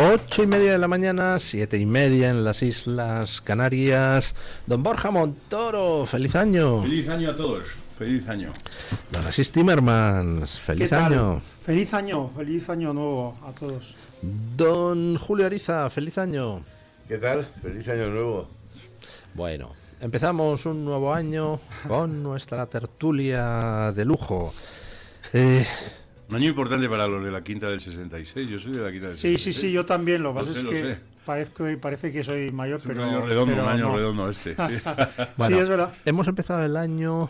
8:30 de la mañana, 7:30 en las Islas Canarias. Don Borja Montoro, feliz año. Feliz año a todos, feliz año. Don Asís Timmermans, feliz año. Feliz año nuevo a todos. Don Julio Ariza, feliz año. ¿Qué tal? Feliz año nuevo. Bueno, empezamos un nuevo año con nuestra tertulia de lujo. Un año importante para los de la Quinta del 66. Yo soy de la Quinta del 66. Sí, yo también. Lo que pasa es que sé. parece que soy mayor, pero... Un año redondo este. Sí. Bueno, sí, es verdad. Hemos empezado el año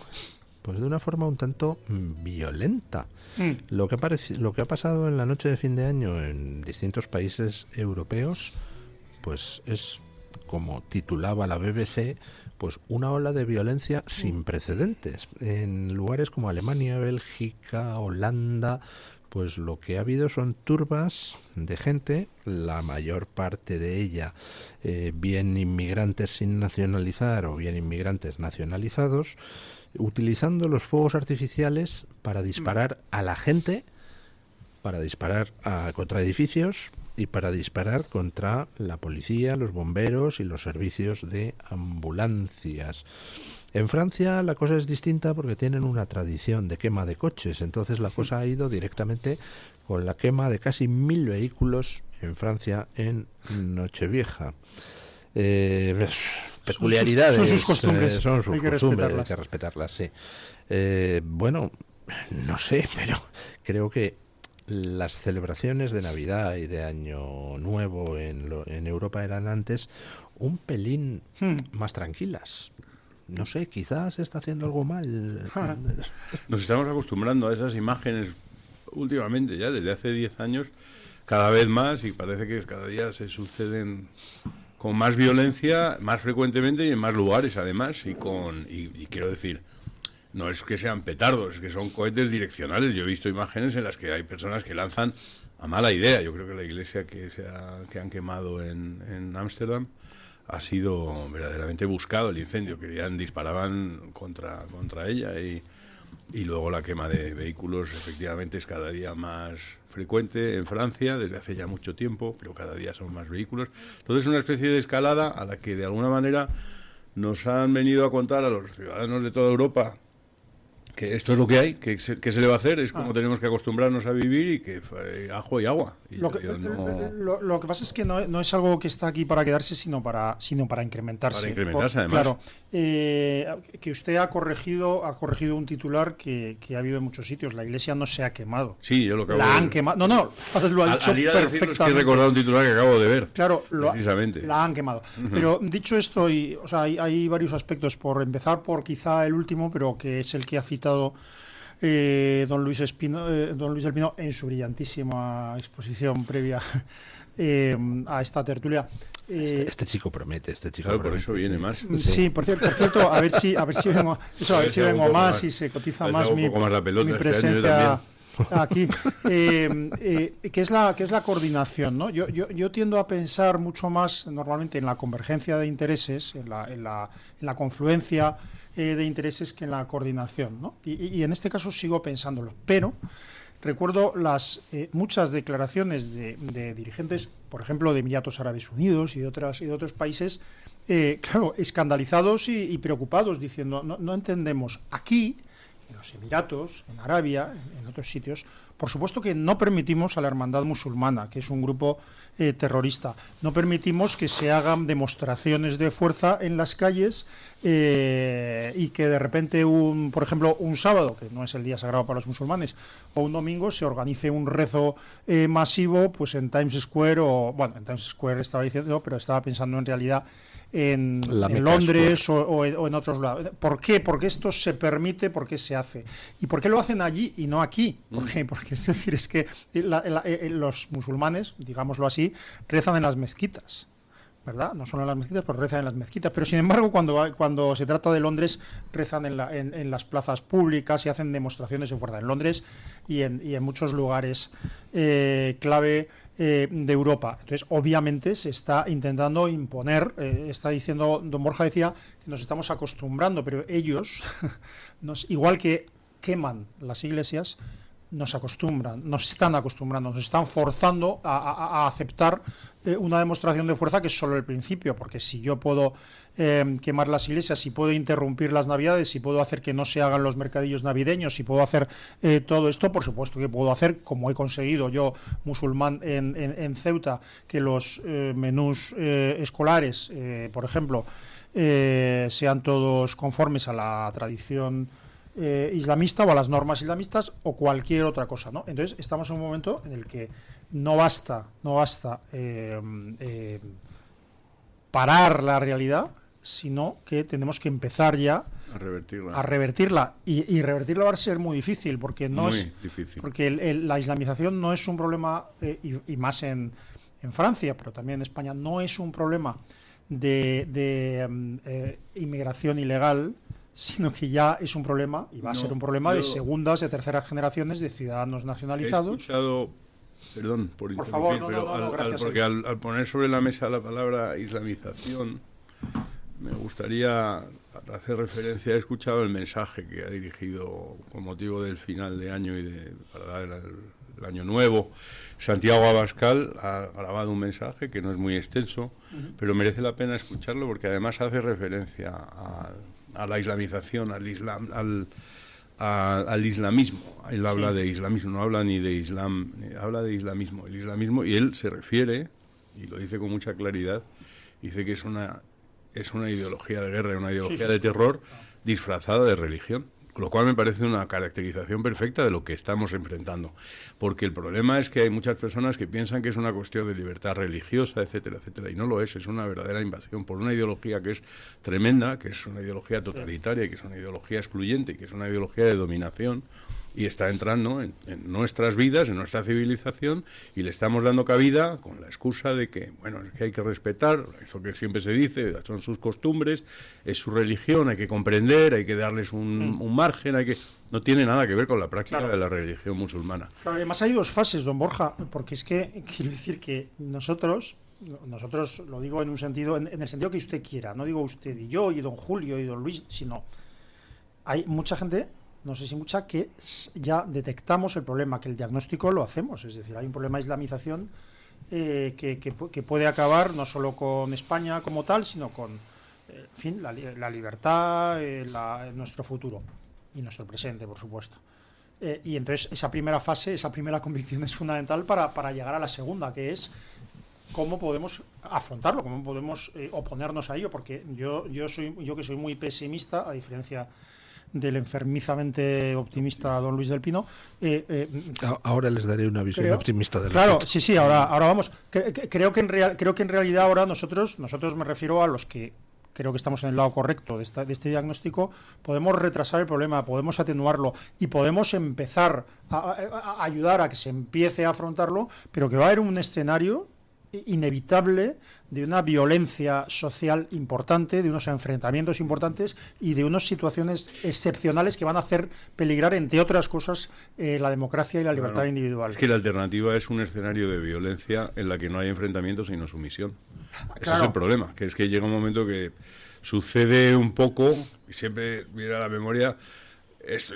pues de una forma un tanto violenta. Lo que ha pasado en la noche de fin de año en distintos países europeos, pues es, como titulaba la BBC, pues una ola de violencia sin precedentes. En lugares como Alemania, Bélgica, Holanda, pues lo que ha habido son turbas de gente, la mayor parte de ella bien inmigrantes sin nacionalizar o bien inmigrantes nacionalizados, utilizando los fuegos artificiales para disparar a la gente, para disparar contra edificios y para disparar contra la policía, los bomberos y los servicios de ambulancias. En Francia la cosa es distinta porque tienen una tradición de quema de coches, entonces la cosa ha ido directamente con la quema de casi 1000 vehículos en Francia en Nochevieja. Peculiaridades. Son sus costumbres. Hay que respetarlas, sí. Bueno, no sé, pero creo que las celebraciones de Navidad y de Año Nuevo en Europa eran antes un pelín más tranquilas. No sé, quizás se está haciendo algo mal. Nos estamos acostumbrando a esas imágenes últimamente, ya desde hace 10 años, cada vez más, y parece que cada día se suceden con más violencia, más frecuentemente y en más lugares además, y quiero decir, no es que sean petardos, es que son cohetes direccionales. Yo he visto imágenes en las que hay personas que lanzan a mala idea. Yo creo que la iglesia que han quemado en Ámsterdam ha sido verdaderamente buscado el incendio, que ya disparaban contra ella, y luego la quema de vehículos efectivamente es cada día más frecuente en Francia desde hace ya mucho tiempo, pero cada día son más vehículos. Entonces, una especie de escalada a la que de alguna manera nos han venido a contar a los ciudadanos de toda Europa que esto es lo que hay, que se le va a hacer, es como tenemos que acostumbrarnos a vivir, y que ajo y agua. Y lo que pasa es que no es algo que está aquí para quedarse, sino para incrementarse. Para incrementarse, además. Claro, que usted ha corregido un titular que ha habido en muchos sitios. La iglesia no se ha quemado. Sí, yo lo acabo la han quemado. No, lo ha dicho al ir a perfectamente. decirlo, es que he recordado un titular que acabo de ver. Claro, precisamente. La han quemado. Pero dicho esto, hay varios aspectos. Por empezar por quizá el último, pero que es el que ha citado don Luis del Pino en su brillantísima exposición previa a esta tertulia. Este chico promete, claro, promete, por eso viene más. Sí, por cierto, a ver si vengo más y se cotiza más mi presencia aquí, que es la coordinación, ¿no? Yo tiendo a pensar mucho más normalmente en la convergencia de intereses, en la confluencia de intereses, que en la coordinación, ¿no? Y en este caso sigo pensándolo, pero recuerdo muchas declaraciones de dirigentes, por ejemplo, de Emiratos Árabes Unidos y de otros países, claro, escandalizados y preocupados, diciendo, no entendemos aquí, en los Emiratos, en Arabia, en otros sitios, por supuesto que no permitimos a la Hermandad Musulmana, que es un grupo terrorista, no permitimos que se hagan demostraciones de fuerza en las calles, y que de repente, por ejemplo, un sábado, que no es el día sagrado para los musulmanes, o un domingo, se organice un rezo masivo, pues en Times Square, en Times Square estaba diciendo, pero estaba pensando en realidad en Londres o en otros lados. ¿Por qué? Porque esto se permite, ¿por qué se hace? ¿Y por qué lo hacen allí y no aquí? Porque es decir, es que los musulmanes, digámoslo así, rezan en las mezquitas, ¿verdad? No solo en las mezquitas, pero rezan en las mezquitas. Pero sin embargo, cuando se trata de Londres, rezan en las plazas públicas y hacen demostraciones de fuerza en Londres y en muchos lugares clave de Europa. Entonces, obviamente, se está intentando imponer, está diciendo, don Borja decía, que nos estamos acostumbrando, pero ellos, igual que queman las iglesias, nos están acostumbrando, nos están forzando a aceptar una demostración de fuerza que es solo el principio, porque si yo puedo quemar las iglesias, si puedo interrumpir las navidades, si puedo hacer que no se hagan los mercadillos navideños, si puedo hacer todo esto, por supuesto que puedo hacer, como he conseguido yo, musulmán en Ceuta, que los menús escolares, por ejemplo, sean todos conformes a la tradición islamista o a las normas islamistas o cualquier otra cosa, ¿no? Entonces estamos en un momento en el que no basta parar la realidad, sino que tenemos que empezar ya a revertirla y revertirla va a ser muy difícil porque la islamización no es un problema y más en Francia, pero también en España no es un problema de inmigración ilegal, sino que ya es un problema, y va a ser un problema de segundas, de terceras generaciones de ciudadanos nacionalizados. He escuchado, perdón por interrumpir, favor, gracias, porque al poner sobre la mesa la palabra islamización, me gustaría hacer referencia, he escuchado el mensaje que ha dirigido con motivo del final de año y para dar el año nuevo. Santiago Abascal ha grabado un mensaje que no es muy extenso, pero merece la pena escucharlo porque además hace referencia a la islamización, al islamismo. Él habla de islamismo, no habla ni de islam, habla de islamismo. El islamismo, y él se refiere, y lo dice con mucha claridad, dice que es una ideología de guerra, una ideología de terror disfrazada de religión. Lo cual me parece una caracterización perfecta de lo que estamos enfrentando. Porque el problema es que hay muchas personas que piensan que es una cuestión de libertad religiosa, etcétera, etcétera. Y no lo es una verdadera invasión por una ideología que es tremenda, que es una ideología totalitaria, que es una ideología excluyente, que es una ideología de dominación. Y está entrando en nuestras vidas, en nuestra civilización, y le estamos dando cabida con la excusa de que, bueno, es que hay que respetar, eso que siempre se dice, son sus costumbres, es su religión, hay que comprender, hay que darles un margen, no tiene nada que ver con la práctica de la religión musulmana. Claro, además hay dos fases, don Borja, porque es que quiero decir que nosotros lo digo en un sentido, en el sentido que usted quiera, no digo usted y yo y don Julio y don Luis, sino hay mucha gente, no sé si mucha, que ya detectamos el problema, que el diagnóstico lo hacemos, es decir, hay un problema de islamización que puede acabar no solo con España como tal, sino con, en fin, la libertad, nuestro futuro y nuestro presente, por supuesto. Y entonces esa primera fase, esa primera convicción es fundamental para llegar a la segunda, que es cómo podemos afrontarlo, cómo podemos oponernos a ello, porque yo que soy muy pesimista, a diferencia del enfermizamente optimista don Luis del Pino. Ahora les daré una visión optimista del Claro, asunto. Sí, ahora vamos. Creo que en realidad ahora nosotros me refiero a los que creo que estamos en el lado correcto de este diagnóstico, podemos retrasar el problema, podemos atenuarlo y podemos empezar a ayudar a que se empiece a afrontarlo, pero que va a haber un escenario inevitable de una violencia social importante, de unos enfrentamientos importantes y de unas situaciones excepcionales que van a hacer peligrar, entre otras cosas, la democracia y la libertad individual. Es que la alternativa es un escenario de violencia en la que no hay enfrentamientos sino sumisión. Ese es el problema, que es que llega un momento que sucede un poco, y siempre viene a la memoria, es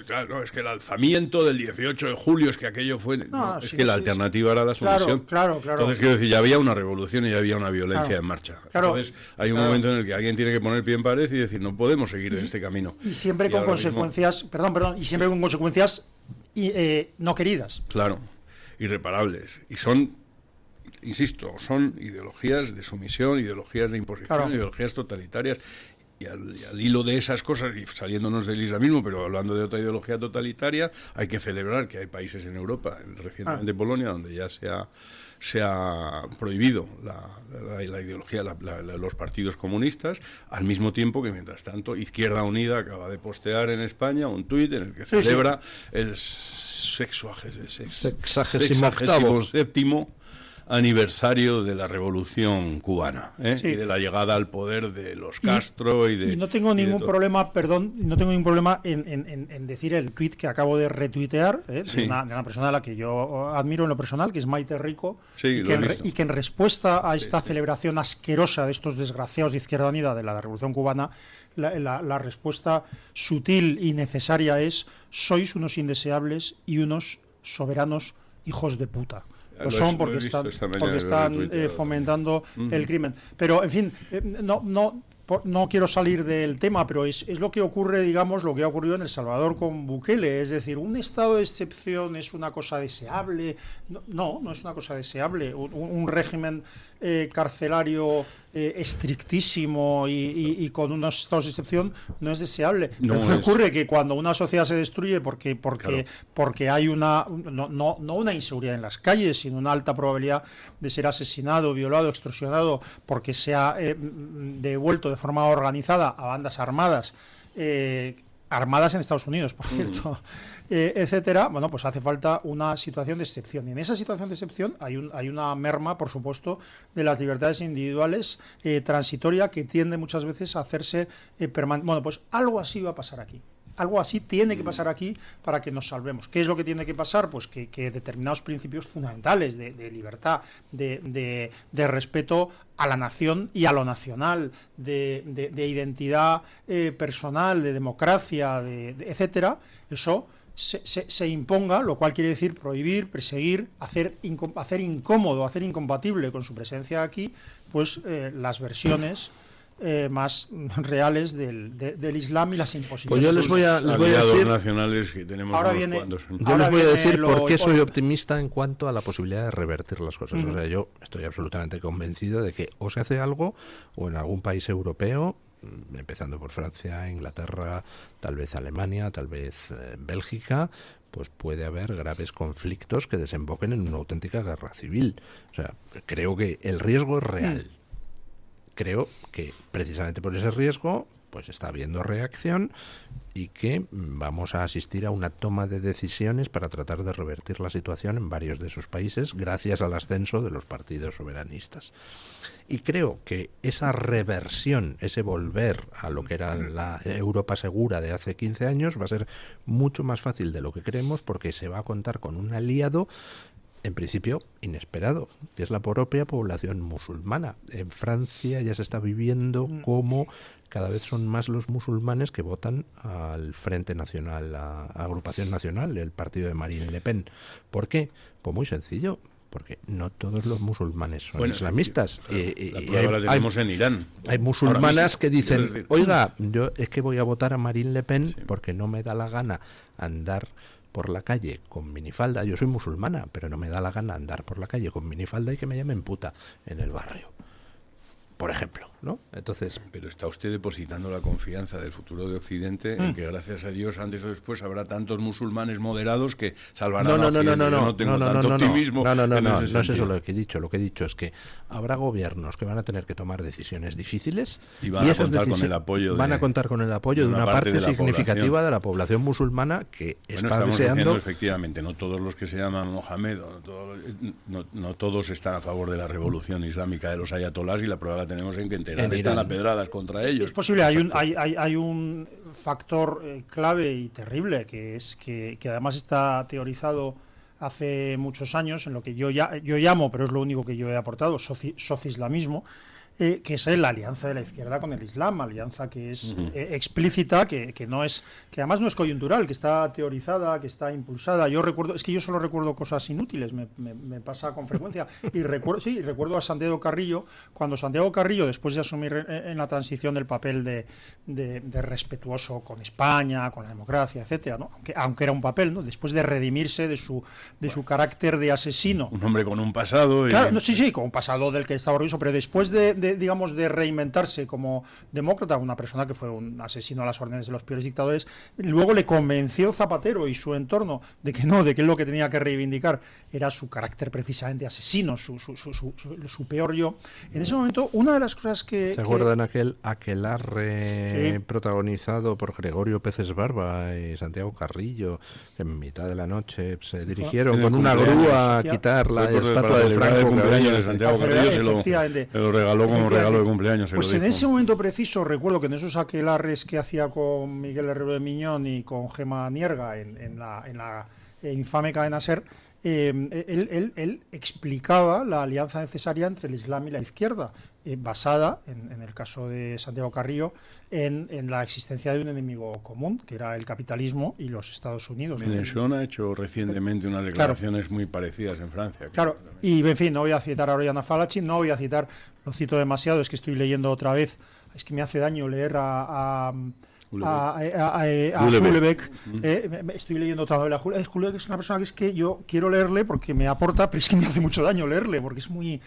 que el alzamiento del 18 de julio, es que aquello fue... la alternativa era la sumisión. Claro. Entonces, quiero decir, ya había una revolución y ya había una violencia en marcha. Entonces, hay un momento en el que alguien tiene que poner pie en pared y decir, no podemos seguir en este camino. Y siempre con consecuencias, y siempre con consecuencias no queridas. Claro, irreparables. Y son, insisto, son ideologías de sumisión, ideologías de imposición, ideologías totalitarias. Y al hilo de esas cosas, y saliéndonos del islamismo, pero hablando de otra ideología totalitaria, hay que celebrar que hay países en Europa, recientemente Polonia, donde ya se ha prohibido la ideología, los partidos comunistas, al mismo tiempo que, mientras tanto, Izquierda Unida acaba de postear en España un tuit en el que celebra el 67º aniversario de la Revolución Cubana, y de la llegada al poder de los Castro y no tengo ningún problema, en decir el tuit que acabo de retuitear, de una persona a la que yo admiro en lo personal, que es Maite Rico, y que en respuesta a esta celebración asquerosa de estos desgraciados de Izquierda Unida de la Revolución Cubana, la respuesta sutil y necesaria es: sois unos indeseables y unos soberanos hijos de puta. Lo son porque están fomentando el crimen. Pero, en fin, no quiero salir del tema, pero es lo que ocurre, digamos, lo que ha ocurrido en El Salvador con Bukele. Es decir, ¿un estado de excepción es una cosa deseable? No es una cosa deseable. Un régimen carcelario estrictísimo y con unos estados de excepción no es deseable. Lo que ocurre que cuando una sociedad se destruye porque hay no una inseguridad en las calles, sino una alta probabilidad de ser asesinado, violado, extorsionado, porque se ha devuelto de forma organizada a bandas armadas, armadas en Estados Unidos, por cierto, etcétera, bueno, pues hace falta una situación de excepción. Y en esa situación de excepción hay una merma, por supuesto, de las libertades individuales transitoria que tiende muchas veces a hacerse permanente. Bueno, pues algo así va a pasar aquí. Algo así tiene que pasar aquí para que nos salvemos. ¿Qué es lo que tiene que pasar? Pues que determinados principios fundamentales de libertad, de respeto a la nación y a lo nacional, de identidad personal, de democracia, etcétera, eso se imponga, lo cual quiere decir prohibir, perseguir, hacer incómodo, hacer incompatible con su presencia aquí, pues las versiones más reales del Islam y las imposiciones. Pues yo les voy a decir nacionales que tenemos ahora unos viene, cuantos. Yo les voy a decir por qué soy optimista en cuanto a la posibilidad de revertir las cosas. O sea, yo estoy absolutamente convencido de que o se hace algo o en algún país europeo, empezando por Francia, Inglaterra, tal vez Alemania, tal vez Bélgica, pues puede haber graves conflictos que desemboquen en una auténtica guerra civil. O sea, creo que el riesgo es real. Creo que precisamente por ese riesgo pues está habiendo reacción y que vamos a asistir a una toma de decisiones para tratar de revertir la situación en varios de esos países gracias al ascenso de los partidos soberanistas. Y creo que esa reversión, ese volver a lo que era la Europa segura de hace 15 años va a ser mucho más fácil de lo que creemos porque se va a contar con un aliado en principio inesperado, que es la propia población musulmana. En Francia ya se está viviendo cómo cada vez son más los musulmanes que votan al Frente Nacional, la Agrupación Nacional, el partido de Marine Le Pen. ¿Por qué? Pues muy sencillo, porque no todos los musulmanes son islamistas. La prueba la tenemos en Irán. Hay musulmanas que dicen, oiga, yo es que voy a votar a Marine Le Pen porque no me da la gana andar por la calle con minifalda. Yo soy musulmana, pero no me da la gana andar por la calle con minifalda y que me llamen puta en el barrio, por ejemplo, ¿no? Entonces, pero está usted depositando la confianza del futuro de Occidente en que gracias a Dios antes o después habrá tantos musulmanes moderados que salvarán a Occidente. Yo no tengo tanto optimismo. No es eso lo que he dicho. Lo que he dicho es que habrá gobiernos que van a tener que tomar decisiones difíciles y van a contar con el apoyo van a contar con el apoyo de una parte significativa de la población musulmana que está deseando. Efectivamente, no todos los que se llaman Mohamed, no todos están a favor de la revolución islámica de los ayatolás y la prueba tenemos en que están a pedradas contra ellos. Es posible, hay un factor clave y terrible que es que además está teorizado hace muchos años en lo que yo llamo, pero es lo único que yo he aportado, sociislamismo, que es la alianza de la izquierda con el Islam, alianza que es explícita, que además no es coyuntural, que está teorizada, que está impulsada. Yo solo recuerdo cosas inútiles, me pasa con frecuencia. Y recuerdo a Santiago Carrillo, cuando Santiago Carrillo, después de asumir en la transición el papel de respetuoso con España, con la democracia, etcétera, ¿no? Aunque era un papel, ¿no? Después de redimirse de su carácter de asesino. Un hombre con un pasado. Claro, con un pasado del que estaba orgulloso, pero después de reinventarse como demócrata, una persona que fue un asesino a las órdenes de los peores dictadores, luego le convenció Zapatero y su entorno de que lo que tenía que reivindicar era su carácter precisamente asesino, su peor yo. En ese momento, una de las cosas que... ¿Se acuerdan aquelarre protagonizado por Gregorio Peces Barba y Santiago Carrillo, que en mitad de la noche se dirigieron con una grúa a quitar la estatua de Franco? El cumpleaños de Santiago Carrillo se lo regaló como regalo de cumpleaños. Pues en ese momento preciso recuerdo que en esos aquelarres que hacía con Miguel Herrero de Miñón y con Gema Nierga en la infame cadena SER, él explicaba la alianza necesaria entre el Islam y la izquierda, basada, en el caso de Santiago Carrillo, en la existencia de un enemigo común, que era el capitalismo y los Estados Unidos. Mélenchon ha hecho recientemente unas declaraciones muy parecidas en Francia. Claro, y en fin, no voy a citar a Oriana Fallaci, no voy a citar, lo cito demasiado, es que estoy leyendo otra vez, es que me hace daño leer a Houellebecq. Estoy leyendo otra novela. Houellebecq es una persona que yo quiero leerle porque me aporta, pero es que me hace mucho daño leerle, porque es muy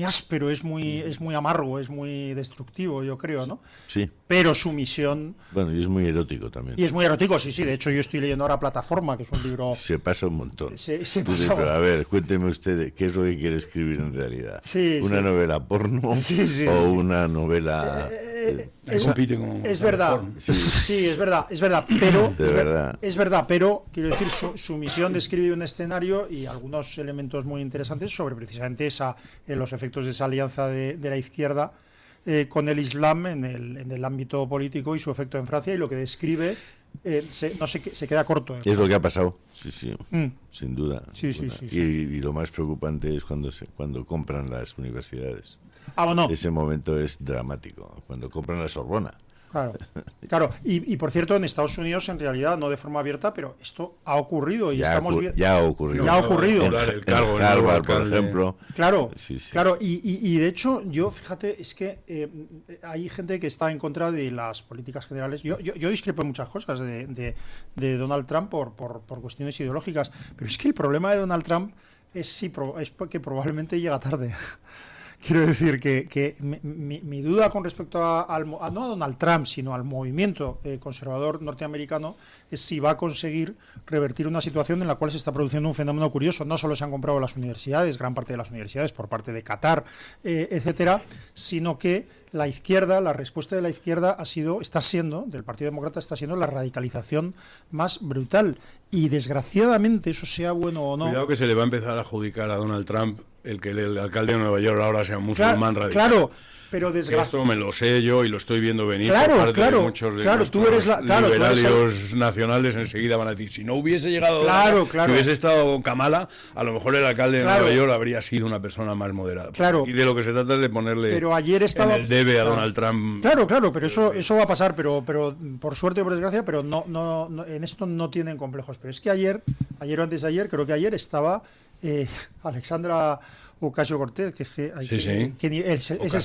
áspero, es muy amargo, es muy destructivo, yo creo, ¿no? Sí. Pero su misión... Bueno, y es muy erótico también. Y es muy erótico, sí. De hecho, yo estoy leyendo ahora Plataforma, que es un libro... Se pasa un montón. Se pasa... Pero a ver, cuénteme usted qué es lo que quiere escribir en realidad. Sí, ¿Una novela porno o una novela...? Compite con es verdad, sí, es verdad, pero es verdad, pero quiero decir, su misión describe un escenario y algunos elementos muy interesantes sobre precisamente los efectos de esa alianza de la izquierda con el Islam en el ámbito político y su efecto en Francia, y lo que describe se queda corto. Es lo que ha pasado, sí, sin duda. Sí. Y lo más preocupante es cuando compran las universidades. Bueno. Ese momento es dramático, cuando compran la Sorbona. Claro. Y por cierto, en Estados Unidos, en realidad, no de forma abierta, pero esto ha ocurrido y ya estamos viendo. Ya ha ocurrido. En Harvard, por ejemplo. Claro, claro. Y de hecho, fíjate, es que hay gente que está en contra de las políticas generales. Yo discrepo en muchas cosas de Donald Trump por cuestiones ideológicas, pero es que el problema de Donald Trump es porque probablemente llega tarde. Quiero decir que mi duda con respecto no a Donald Trump, sino al movimiento conservador norteamericano, es si va a conseguir revertir una situación en la cual se está produciendo un fenómeno curioso. No solo se han comprado las universidades, gran parte de las universidades por parte de Qatar, etcétera, sino que la respuesta de la izquierda del Partido Demócrata está siendo la radicalización más brutal. Y desgraciadamente, eso sea bueno o no... Cuidado que se le va a empezar a adjudicar a Donald Trump el que el alcalde de Nueva York ahora sea un musulmán radical. Claro, pero esto me lo sé yo y lo estoy viendo venir por parte de muchos de liberales nacionales. Enseguida van a decir, si no hubiese llegado si hubiese estado Kamala, a lo mejor el alcalde de Nueva York habría sido una persona más moderada. Y de lo que se trata es de ponerle en el debe a Donald Trump. Claro, pero eso va a pasar, pero por suerte o por desgracia, pero no en esto no tienen complejos. Pero es que ayer o antes de ayer, creo que ayer estaba Alexandra Ocasio-Cortez, ese es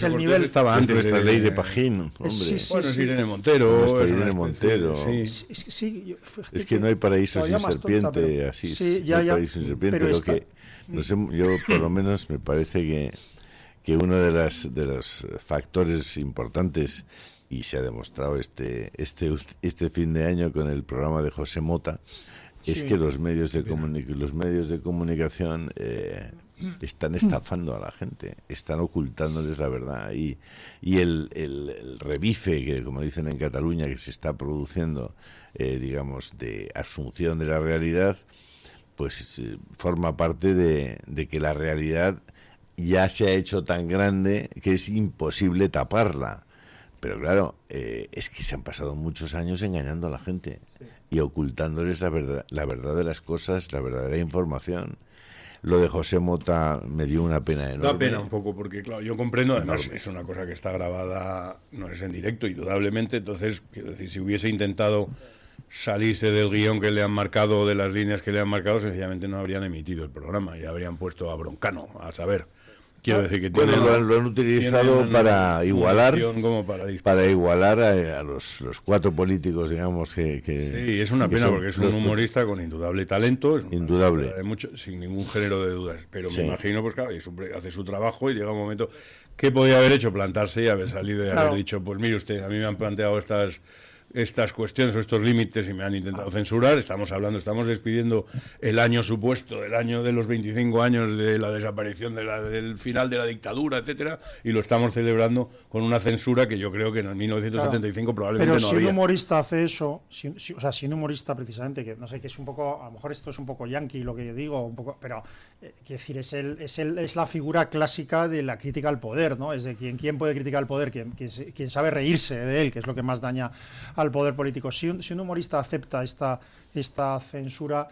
el nivel. Estaba antes de esta ley de Pajín, hombre. Es Irene Montero. Es que no hay paraíso sin serpiente, así. No hay paraíso sin serpiente. Yo por lo menos me parece que uno de los factores importantes, y se ha demostrado este fin de año con el programa de José Mota, es que los medios de comunicación están estafando a la gente, están ocultándoles la verdad, y el revife, que como dicen en Cataluña, que se está produciendo, digamos, de asunción de la realidad, pues forma parte de que la realidad ya se ha hecho tan grande que es imposible taparla. Pero claro, es que se han pasado muchos años engañando a la gente y ocultándoles la verdad de las cosas, la verdadera información. Lo de José Mota me dio una pena enorme. Da pena un poco, porque claro, yo comprendo, además es una cosa que está grabada, no es en directo, indudablemente. Entonces, quiero decir, si hubiese intentado salirse del guión que le han marcado, de las líneas que le han marcado, sencillamente no habrían emitido el programa y habrían puesto a Broncano, a saber. Quiero decir que lo han utilizado para igualar a los cuatro políticos, digamos, que sí, es una pena porque es un humorista con indudable talento, indudable, sin ningún género de dudas, pero me imagino, pues claro, hace su trabajo y llega un momento que podía haber hecho, plantarse y haber salido y haber dicho, pues mire usted, a mí me han planteado estas cuestiones o estos límites y me han intentado censurar. Estamos despidiendo el año supuesto, el año de los 25 años de la desaparición del final de la dictadura, etcétera, y lo estamos celebrando con una censura que yo creo que en 1975 probablemente no había. Pero si un humorista hace eso, si un humorista precisamente, que no sé, que es un poco, a lo mejor esto es un poco yankee lo que yo digo, un poco, pero quiero decir, es la figura clásica de la crítica al poder, ¿no? Es de quién puede criticar al poder, quien sabe reírse de él, que es lo que más daña a al poder político. Si un humorista acepta esta censura,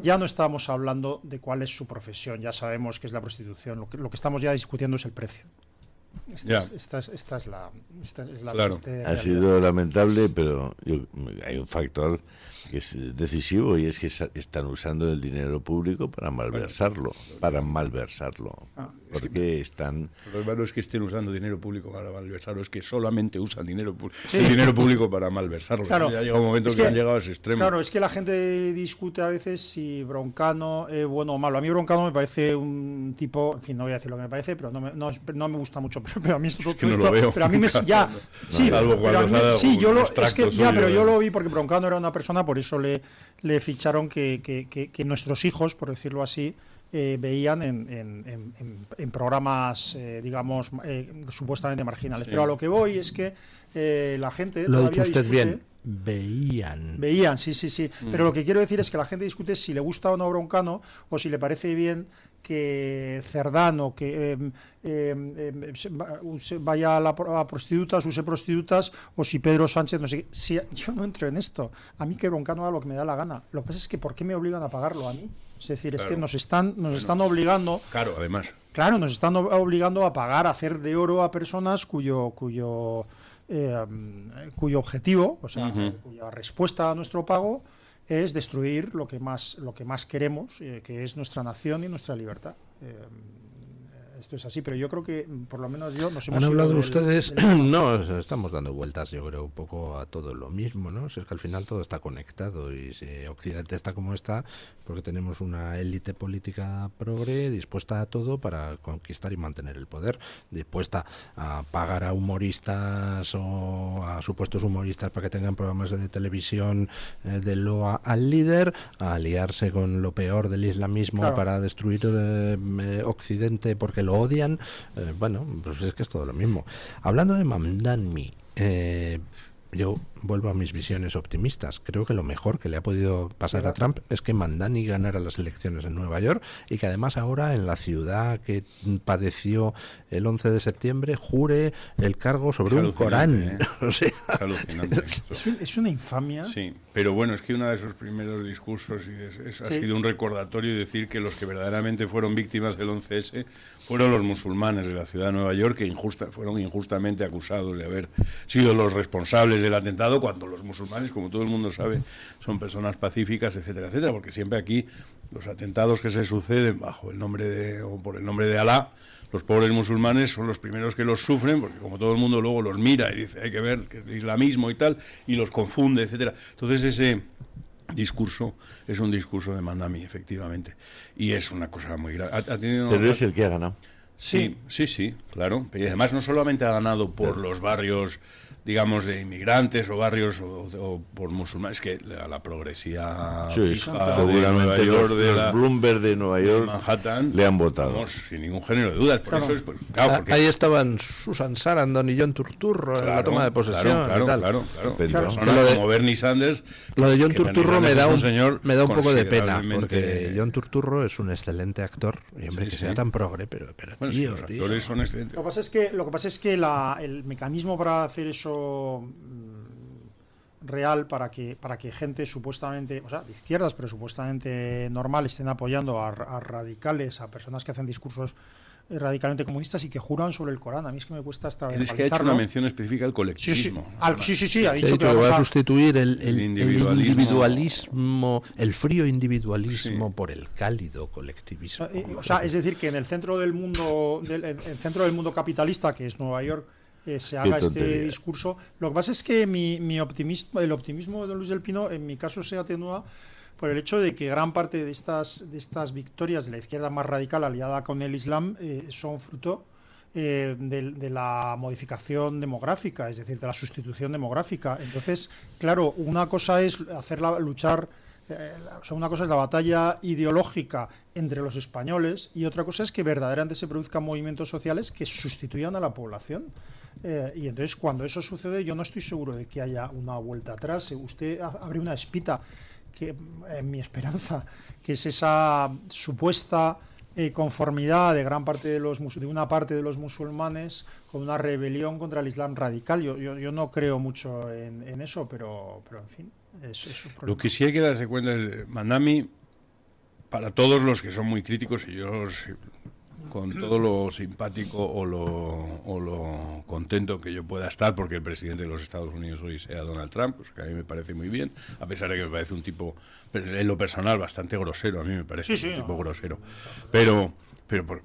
ya no estamos hablando de cuál es su profesión, ya sabemos que es la prostitución, lo que estamos ya discutiendo es el precio. Esta es la claro. Ha sido lamentable, pero hay un factor que es decisivo, y es que están usando el dinero público para malversarlo, porque están... Lo malo es que estén usando dinero público para malversarlo, es que solamente usan dinero público para malversarlo. Claro. Ya llega un momento que han llegado a ese extremo. Claro, es que la gente discute a veces si Broncano es bueno o malo. A mí Broncano me parece un tipo, en fin, no voy a decir lo que me parece, pero no me gusta mucho. Pero a mí es que no lo veo. Pero a mí me ya sí, pero yo lo vi porque Broncano era una persona, por eso le ficharon que nuestros hijos, por decirlo así, veían en programas, digamos, supuestamente marginales. Sí. Pero a lo que voy es que la gente... Lo ha dicho usted bien. Veían, sí. Pero lo que quiero decir es que la gente discute si le gusta o no Broncano, o si le parece bien que Cerdán o que vaya a prostitutas, use prostitutas, o si Pedro Sánchez, no sé qué. Si, yo no entro en esto. A mí que Broncano haga lo que me da la gana. Lo que pasa es que ¿por qué me obligan a pagarlo a mí? Es decir, claro. Es que nos están obligando... Claro, además. Claro, nos están obligando a pagar, a hacer de oro a personas cuyo objetivo, o sea, cuya respuesta a nuestro pago es destruir lo que más queremos, que es nuestra nación y nuestra libertad. Esto es así, pero yo creo que por lo menos nos hemos... ¿Han hablado ustedes? No, estamos dando vueltas, yo creo, un poco a todo lo mismo, ¿no? Si es que al final todo está conectado, y si Occidente está como está, porque tenemos una élite política progre dispuesta a todo para conquistar y mantener el poder, dispuesta a pagar a humoristas o a supuestos humoristas para que tengan programas de televisión de loa al líder, a aliarse con lo peor del islamismo, claro, para destruir Occidente porque lo odian. Bueno, pues es que es todo lo mismo. Hablando de Mamdani, yo vuelvo a mis visiones optimistas. Creo que lo mejor que le ha podido pasar a Trump es que Mamdani ganara las elecciones en Nueva York, y que además ahora en la ciudad que padeció el 11 de septiembre jure el cargo sobre un Corán. O sea, es alucinante. Es una infamia. Sí, pero bueno, es que uno de sus primeros discursos ha sido un recordatorio y decir que los que verdaderamente fueron víctimas del 11S fueron los musulmanes de la ciudad de Nueva York, que fueron injustamente acusados de haber sido los responsables del atentado, cuando los musulmanes, como todo el mundo sabe, son personas pacíficas, etcétera, etcétera, porque siempre aquí los atentados que se suceden bajo el nombre o por el nombre de Alá, los pobres musulmanes son los primeros que los sufren, porque como todo el mundo luego los mira y dice hay que ver que es islamismo y tal, y los confunde, etcétera. Entonces ese discurso es un discurso de Mamdani, efectivamente, y es una cosa muy grave. Pero es el que ha ganado. Sí, claro. Y además no solamente ha ganado por los barrios, digamos, de inmigrantes o barrios o por musulmanes, que la progresía seguramente los Bloomberg de Nueva York, Manhattan, le han votado. Vamos, sin ningún género de dudas. Por eso es, porque ahí estaban Susan Sarandon y John Turturro en la toma de posesión. Claro. Personas como Bernie Sanders. Lo de John Turturro me da un poco de pena, porque John Turturro es un excelente actor, y hombre, que sea tan progre, pero bueno, tío, los actores son excelentes. Lo que pasa es que el mecanismo para hacer eso real, para que gente supuestamente, o sea, de izquierdas, pero supuestamente normal, estén apoyando a radicales, a personas que hacen discursos radicalmente comunistas y que juran sobre el Corán. A mí es que me cuesta hasta verbalizarlo. Es que ha hecho una mención específica al colectivismo. Sí, ha dicho que va a sustituir el individualismo, el frío individualismo, por el cálido colectivismo. O sea, es decir, que en el centro del mundo capitalista, que es Nueva York, se haga este discurso. Lo que pasa es que el optimismo de Luis del Pino, en mi caso, se atenúa por el hecho de que gran parte de estas victorias de la izquierda más radical aliada con el Islam son fruto de la modificación demográfica, es decir, de la sustitución demográfica. Entonces, claro, una cosa es luchar, una cosa es la batalla ideológica entre los españoles, y otra cosa es que verdaderamente se produzcan movimientos sociales que sustituyan a la población. Y entonces, cuando eso sucede, yo no estoy seguro de que haya una vuelta atrás. Usted abre una espita, que en mi esperanza, que es esa supuesta conformidad de gran parte de una parte de los musulmanes con una rebelión contra el Islam radical. Yo no creo mucho en eso, pero en fin, eso es lo que sí hay que darse cuenta es, Mandami, para todos los que son muy críticos, y yo con todo lo simpático o lo contento que yo pueda estar porque el presidente de los Estados Unidos hoy sea Donald Trump, pues que a mí me parece muy bien, a pesar de que me parece un tipo, en lo personal, bastante grosero. A mí me parece un tipo grosero, pero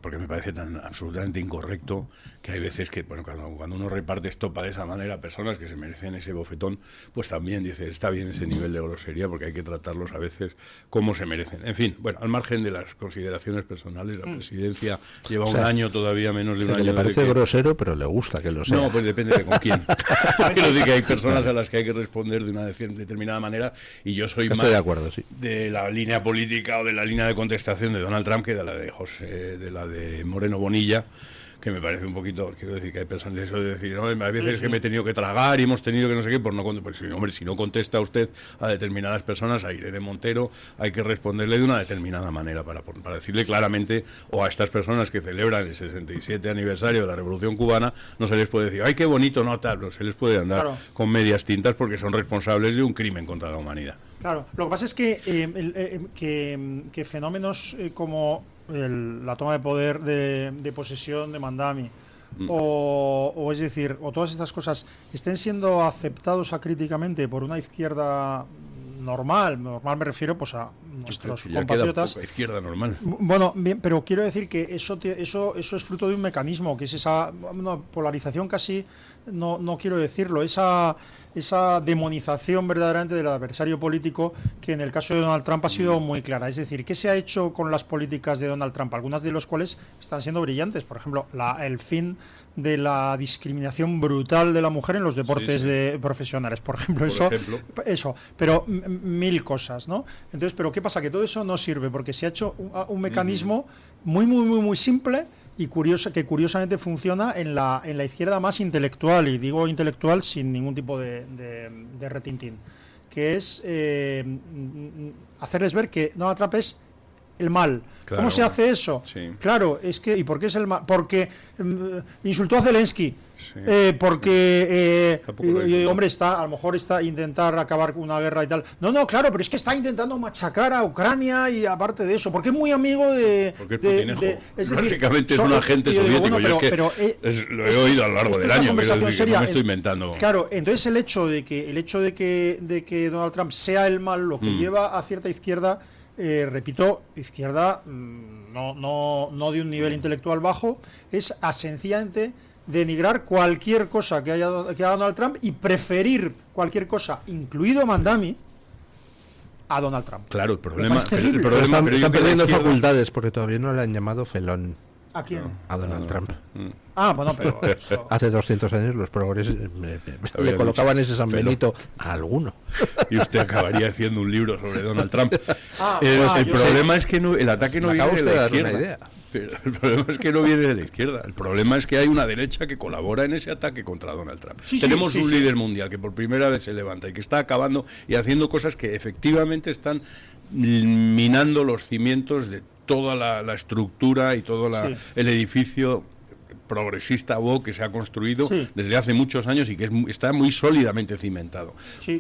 porque me parece tan absolutamente incorrecto que hay veces que, bueno, cuando uno reparte estopa de esa manera a personas que se merecen ese bofetón, pues también dice, está bien ese nivel de grosería, porque hay que tratarlos a veces como se merecen. En fin, bueno, al margen de las consideraciones personales, la presidencia lleva un año, todavía menos de un año. Le parece grosero, pero le gusta que lo sea. No, pues depende de con quién. Quiero decir que hay personas a las que hay que responder de una determinada manera, y yo soy Estoy más de acuerdo, sí, de la línea política o de la línea de contestación de Donald Trump que de la de Moreno Bonilla, que me parece un poquito, quiero decir que hay personas de eso de decir, no, hay veces que me he tenido que tragar y hemos tenido que no sé qué, por no pues, hombre, si no contesta usted a determinadas personas, a Irene Montero, hay que responderle de una determinada manera para decirle claramente, o a estas personas que celebran el 67 aniversario de la Revolución Cubana, no se les puede decir, ay, qué bonito, no tal, no se les puede andar con medias tintas porque son responsables de un crimen contra la humanidad. Claro, lo que pasa es que fenómenos como la toma de poder de posesión de Mandami o es decir, o todas estas cosas estén siendo aceptados acríticamente por una izquierda normal me refiero pues a nuestros compatriotas. Izquierda normal. Bueno, bien, pero quiero decir que eso es fruto de un mecanismo, que es esa polarización casi, no quiero decirlo, esa demonización verdaderamente del adversario político, que en el caso de Donald Trump ha sido muy clara. Es decir, ¿qué se ha hecho con las políticas de Donald Trump? Algunas de las cuales están siendo brillantes. Por ejemplo, el fin de la discriminación brutal de la mujer en los deportes profesionales, por ejemplo. Eso, pero mil cosas, ¿no? Entonces, ¿pero qué pasa? Que todo eso no sirve, porque se ha hecho un mecanismo muy, muy, muy, muy simple y que curiosamente funciona en la izquierda más intelectual, y digo intelectual sin ningún tipo de retintín, que es hacerles ver que Donald Trump es el mal. Claro. ¿Cómo se hace eso? Sí. Claro, es que, ¿y por qué es el mal? Porque insultó a Zelensky. Sí. Porque hombre, a lo mejor está intentar acabar con una guerra y tal. No, claro, pero es que está intentando machacar a Ucrania, y aparte de eso, porque es muy amigo de... Porque es básicamente es un agente soviético. Lo he oído a lo largo del año, pero no me estoy inventando. Claro, entonces el hecho de que Donald Trump sea el mal, lo que lleva a cierta izquierda, repito, izquierda no de un nivel intelectual bajo, es sencillamente denigrar cualquier cosa que haga Donald Trump y preferir cualquier cosa, incluido Mandami, a Donald Trump. Claro, el problema están perdiendo facultades porque todavía no le han llamado felón. ¿A quién? A Donald Trump. Bueno, pero... Hace 200 años los progreses le colocaban ese San Benito a alguno. Y usted acabaría haciendo un libro sobre Donald Trump. El problema es que el ataque no viene de la izquierda. Pero el problema es que no viene de la izquierda. El problema es que hay una derecha que colabora en ese ataque contra Donald Trump. Tenemos un líder mundial que por primera vez se levanta y que está acabando y haciendo cosas que efectivamente están minando los cimientos de toda la estructura y todo el edificio progresista woke que se ha construido desde hace muchos años y que está muy sólidamente cimentado.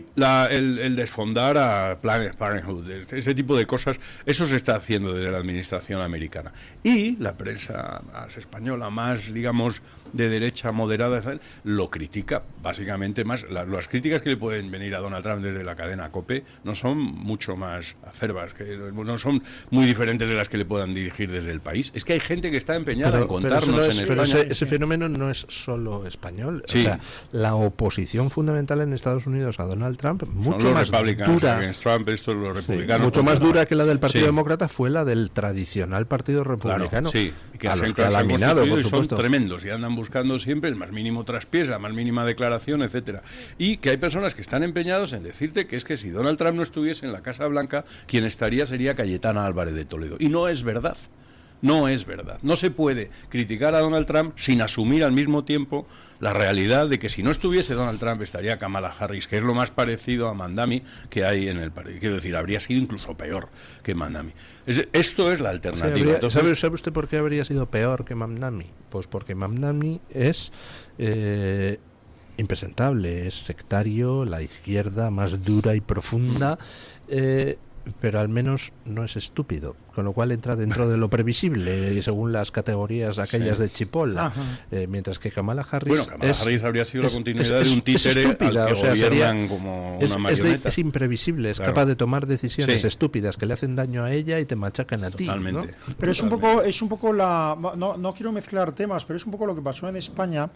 El desfondar a Planned Parenthood, ese tipo de cosas, eso se está haciendo desde la administración americana. Y la prensa más española, más, digamos, de derecha moderada, lo critica básicamente más. Las críticas que le pueden venir a Donald Trump desde la cadena COPE no son mucho más acerbas, no son muy diferentes de las que le puedan dirigir desde el país. Es que hay gente que está empeñada en contarnos en España. Ese fenómeno no es solo español. O sea, la oposición fundamental en Estados Unidos a Donald Trump, mucho más dura, Trump, estos los republicanos, mucho más dura que la del Partido Demócrata, fue la del tradicional Partido Republicano. Que a los que ha laminado, por supuesto. Son tremendos y andan buscando siempre el más mínimo traspiés, la más mínima declaración, etcétera. Y que hay personas que están empeñados en decirte que es que si Donald Trump no estuviese en la Casa Blanca, quien estaría sería Cayetana Álvarez de Toledo. Y no es verdad. no es verdad. No se puede criticar a Donald Trump sin asumir al mismo tiempo la realidad de que si no estuviese Donald Trump estaría Kamala Harris, que es lo más parecido a Mandami que hay en el país. Quiero decir, habría sido incluso peor que Mandami. Esto es la alternativa. Sí, ¿sabe usted por qué habría sido peor que Mamdani? Pues porque Mamdani es impresentable, es sectario, la izquierda más dura y profunda, pero al menos no es estúpido, con lo cual entra dentro de lo previsible según las categorías aquellas de Chipola, mientras que Kamala Harris Harris habría sido la continuidad de un títere estúpida, al que gobiernan como una marioneta. Es imprevisible, es capaz de tomar decisiones estúpidas que le hacen daño a ella y te machacan a ti, ¿no? Pero es un poco no quiero mezclar temas, pero es un poco lo que pasó en España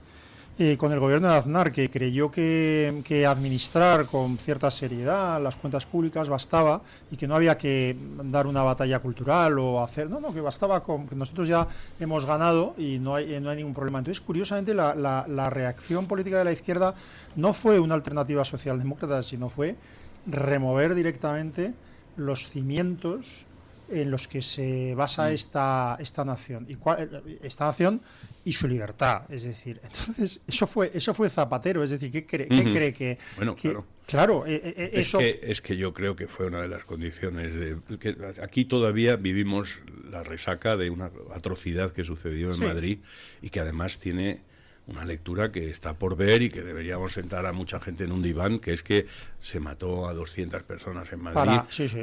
con el gobierno de Aznar, que creyó que administrar con cierta seriedad las cuentas públicas bastaba y que no había que dar una batalla cultural o hacer... No, que bastaba con que nosotros ya hemos ganado y no hay ningún problema. Entonces, curiosamente, la reacción política de la izquierda no fue una alternativa socialdemócrata, sino fue remover directamente los cimientos en los que se basa esta nación. Esta nación y su libertad, es decir, entonces eso fue Zapatero, es decir, ¿qué cree que? Bueno, claro, eso es que yo creo que fue una de las condiciones que aquí todavía vivimos la resaca de una atrocidad que sucedió en Madrid y que además tiene una lectura que está por ver y que deberíamos sentar a mucha gente en un diván, que es que se mató a 200 personas en Madrid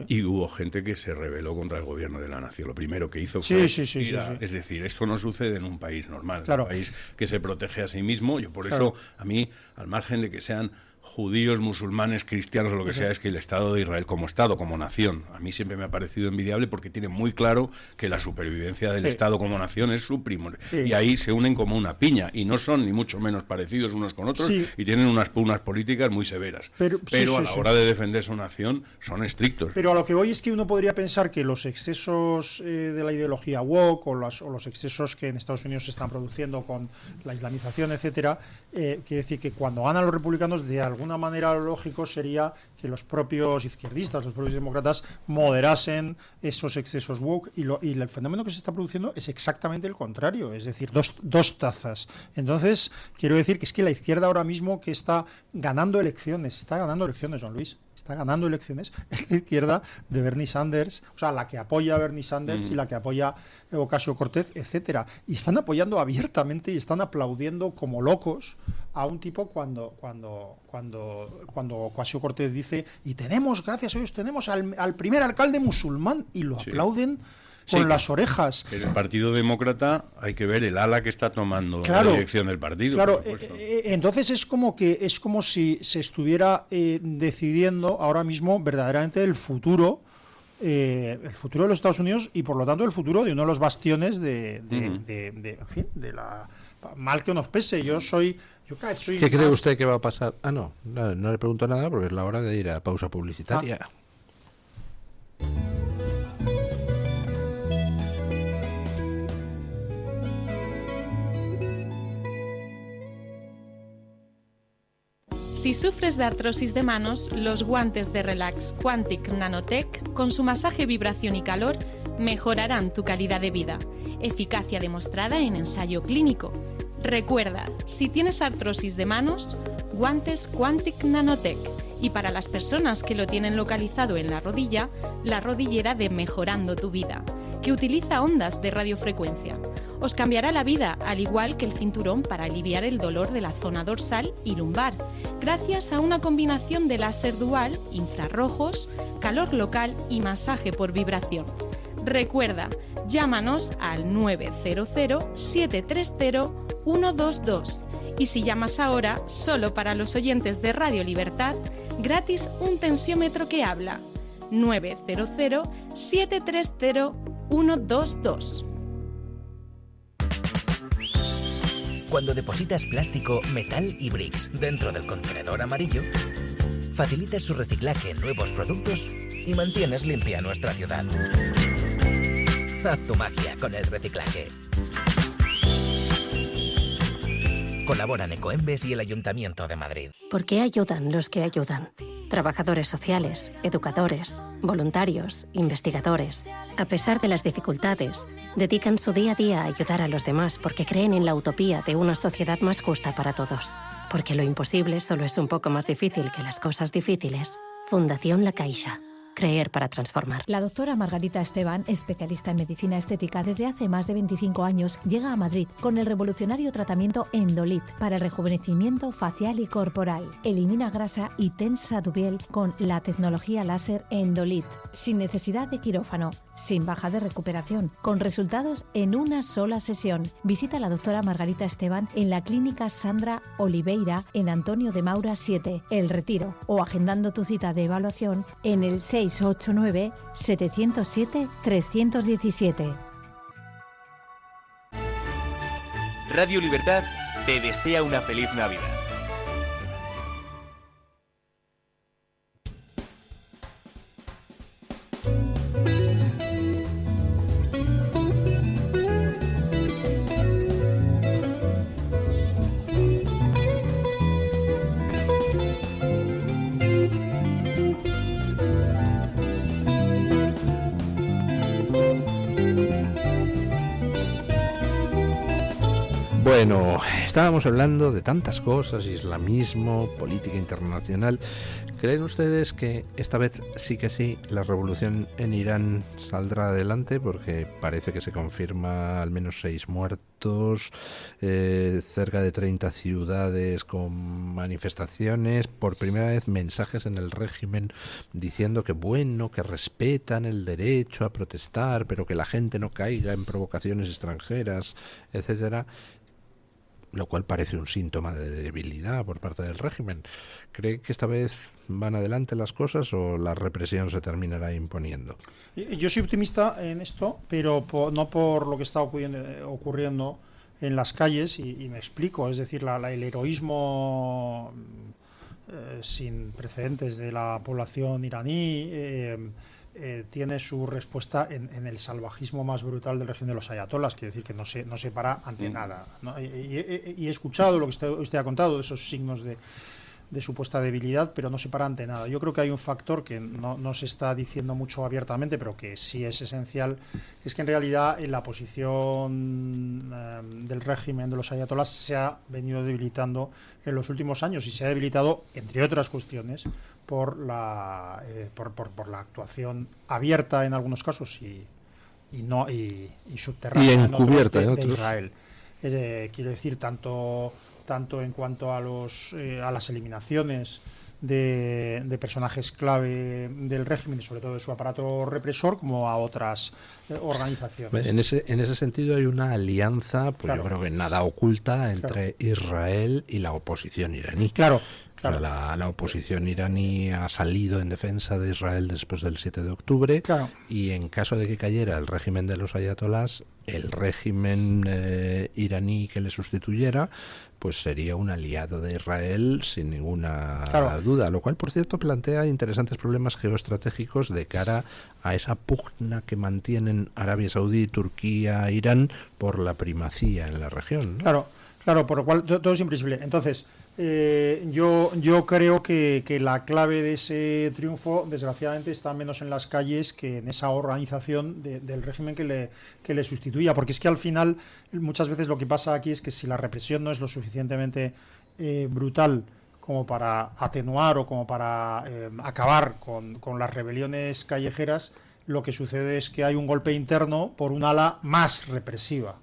y hubo gente que se rebeló contra el gobierno de la nación. Lo primero que hizo fue es decir, esto no sucede en un país normal, en un país que se protege a sí mismo. Yo por eso, a mí, al margen de que sean judíos, musulmanes, cristianos o lo que sea, es que el Estado de Israel como Estado, como nación, a mí siempre me ha parecido envidiable porque tiene muy claro que la supervivencia del Estado como nación es su primordial. Y ahí se unen como una piña y no son ni mucho menos parecidos unos con otros y tienen unas políticas muy severas. Pero a la hora de defender su nación son estrictos. Pero a lo que voy es que uno podría pensar que los excesos de la ideología woke o los excesos que en Estados Unidos se están produciendo con la islamización, etcétera, quiere decir que cuando ganan los republicanos, de alguna manera lo lógico sería que los propios izquierdistas, los propios demócratas moderasen esos excesos woke y el fenómeno que se está produciendo es exactamente el contrario, es decir, dos tazas. Entonces, quiero decir que es que la izquierda ahora mismo que está ganando elecciones, Don Luis, está ganando elecciones, es la izquierda de Bernie Sanders, o sea, la que apoya a Bernie Sanders y la que apoya a Ocasio-Cortez, etcétera. Y están apoyando abiertamente y están aplaudiendo como locos a un tipo cuando Ocasio-Cortez dice, y gracias a Dios, tenemos al primer alcalde musulmán, y lo aplauden con las orejas. En el Partido Demócrata hay que ver el ala que está tomando la dirección del partido. Claro, entonces es como si se estuviera decidiendo ahora mismo verdaderamente el futuro de los Estados Unidos y por lo tanto el futuro de uno de los bastiones de la... Mal que nos pese, yo soy ¿Qué cree usted que va a pasar? No le pregunto nada porque es la hora de ir a pausa publicitaria. Si sufres de artrosis de manos, los guantes de Relax Quantic Nanotech con su masaje, vibración y calor mejorarán tu calidad de vida. Eficacia demostrada en ensayo clínico. Recuerda, si tienes artrosis de manos, guantes Quantic Nanotech. Y para las personas que lo tienen localizado en la rodilla, la rodillera de Mejorando tu Vida, que utiliza ondas de radiofrecuencia. Os cambiará la vida, al igual que el cinturón para aliviar el dolor de la zona dorsal y lumbar, gracias a una combinación de láser dual, infrarrojos, calor local y masaje por vibración. Recuerda, llámanos al 900-730-122 y si llamas ahora, solo para los oyentes de Radio Libertad, gratis un tensiómetro que habla. 900-730-122. Cuando depositas plástico, metal y bricks dentro del contenedor amarillo, facilitas su reciclaje en nuevos productos y mantienes limpia nuestra ciudad. Haz tu magia con el reciclaje. Colaboran Ecoembes y el Ayuntamiento de Madrid. ¿Por qué ayudan los que ayudan? Trabajadores sociales, educadores, voluntarios, investigadores. A pesar de las dificultades, dedican su día a día a ayudar a los demás porque creen en la utopía de una sociedad más justa para todos. Porque lo imposible solo es un poco más difícil que las cosas difíciles. Fundación La Caixa. Creer para transformar. La doctora Margarita Esteban, especialista en medicina estética desde hace más de 25 años, llega a Madrid con el revolucionario tratamiento Endolit para el rejuvenecimiento facial y corporal. Elimina grasa y tensa tu piel con la tecnología láser Endolit, sin necesidad de quirófano, sin baja de recuperación, con resultados en una sola sesión. Visita a la doctora Margarita Esteban en la clínica Sandra Oliveira en Antonio de Maura 7, El Retiro, o agendando tu cita de evaluación en el 689-707-317. Radio Libertad te desea una feliz Navidad. Bueno, estábamos hablando de tantas cosas, islamismo, política internacional. ¿Creen ustedes que esta vez sí que sí la revolución en Irán saldrá adelante? Porque parece que se confirma al menos 6 muertos, cerca de 30 ciudades con manifestaciones, por primera vez mensajes en el régimen diciendo que bueno, que respetan el derecho a protestar, pero que la gente no caiga en provocaciones extranjeras, etcétera. Lo cual parece un síntoma de debilidad por parte del régimen. ¿Cree que esta vez van adelante las cosas o la represión se terminará imponiendo? Yo soy optimista en esto, pero no por lo que está ocurriendo en las calles, y me explico. Es decir, el heroísmo sin precedentes de la población iraní tiene su respuesta en el salvajismo más brutal del régimen de los ayatolás, quiere decir que no se para ante nada, ¿no? Y he escuchado lo que usted ha contado de esos signos de supuesta debilidad, pero no se para ante nada. Yo creo que hay un factor que no se está diciendo mucho abiertamente, pero que sí es esencial, es que en realidad en la posición del régimen de los ayatolás se ha venido debilitando en los últimos años, y se ha debilitado, entre otras cuestiones, por la actuación abierta en algunos casos y subterránea y encubierta en otros de Israel. Quiero decir, tanto en cuanto a las eliminaciones de personajes clave del régimen y sobre todo de su aparato represor, como a otras organizaciones. En ese sentido hay una alianza, pues claro, yo creo que nada oculta entre Israel y la oposición iraní. Claro. O sea, la oposición iraní ha salido en defensa de Israel después del 7 de octubre, claro, y en caso de que cayera el régimen de los ayatolás, el régimen iraní que le sustituyera, pues sería un aliado de Israel sin ninguna duda, lo cual, por cierto, plantea interesantes problemas geoestratégicos de cara a esa pugna que mantienen Arabia Saudí, Turquía, Irán por la primacía en la región, ¿no? Claro, por lo cual todo es imprevisible. Entonces, yo creo que la clave de ese triunfo, desgraciadamente, está menos en las calles que en esa organización del régimen que le sustituía, porque es que al final muchas veces lo que pasa aquí es que si la represión no es lo suficientemente brutal como para atenuar o como para acabar con las rebeliones callejeras, lo que sucede es que hay un golpe interno por un ala más represiva.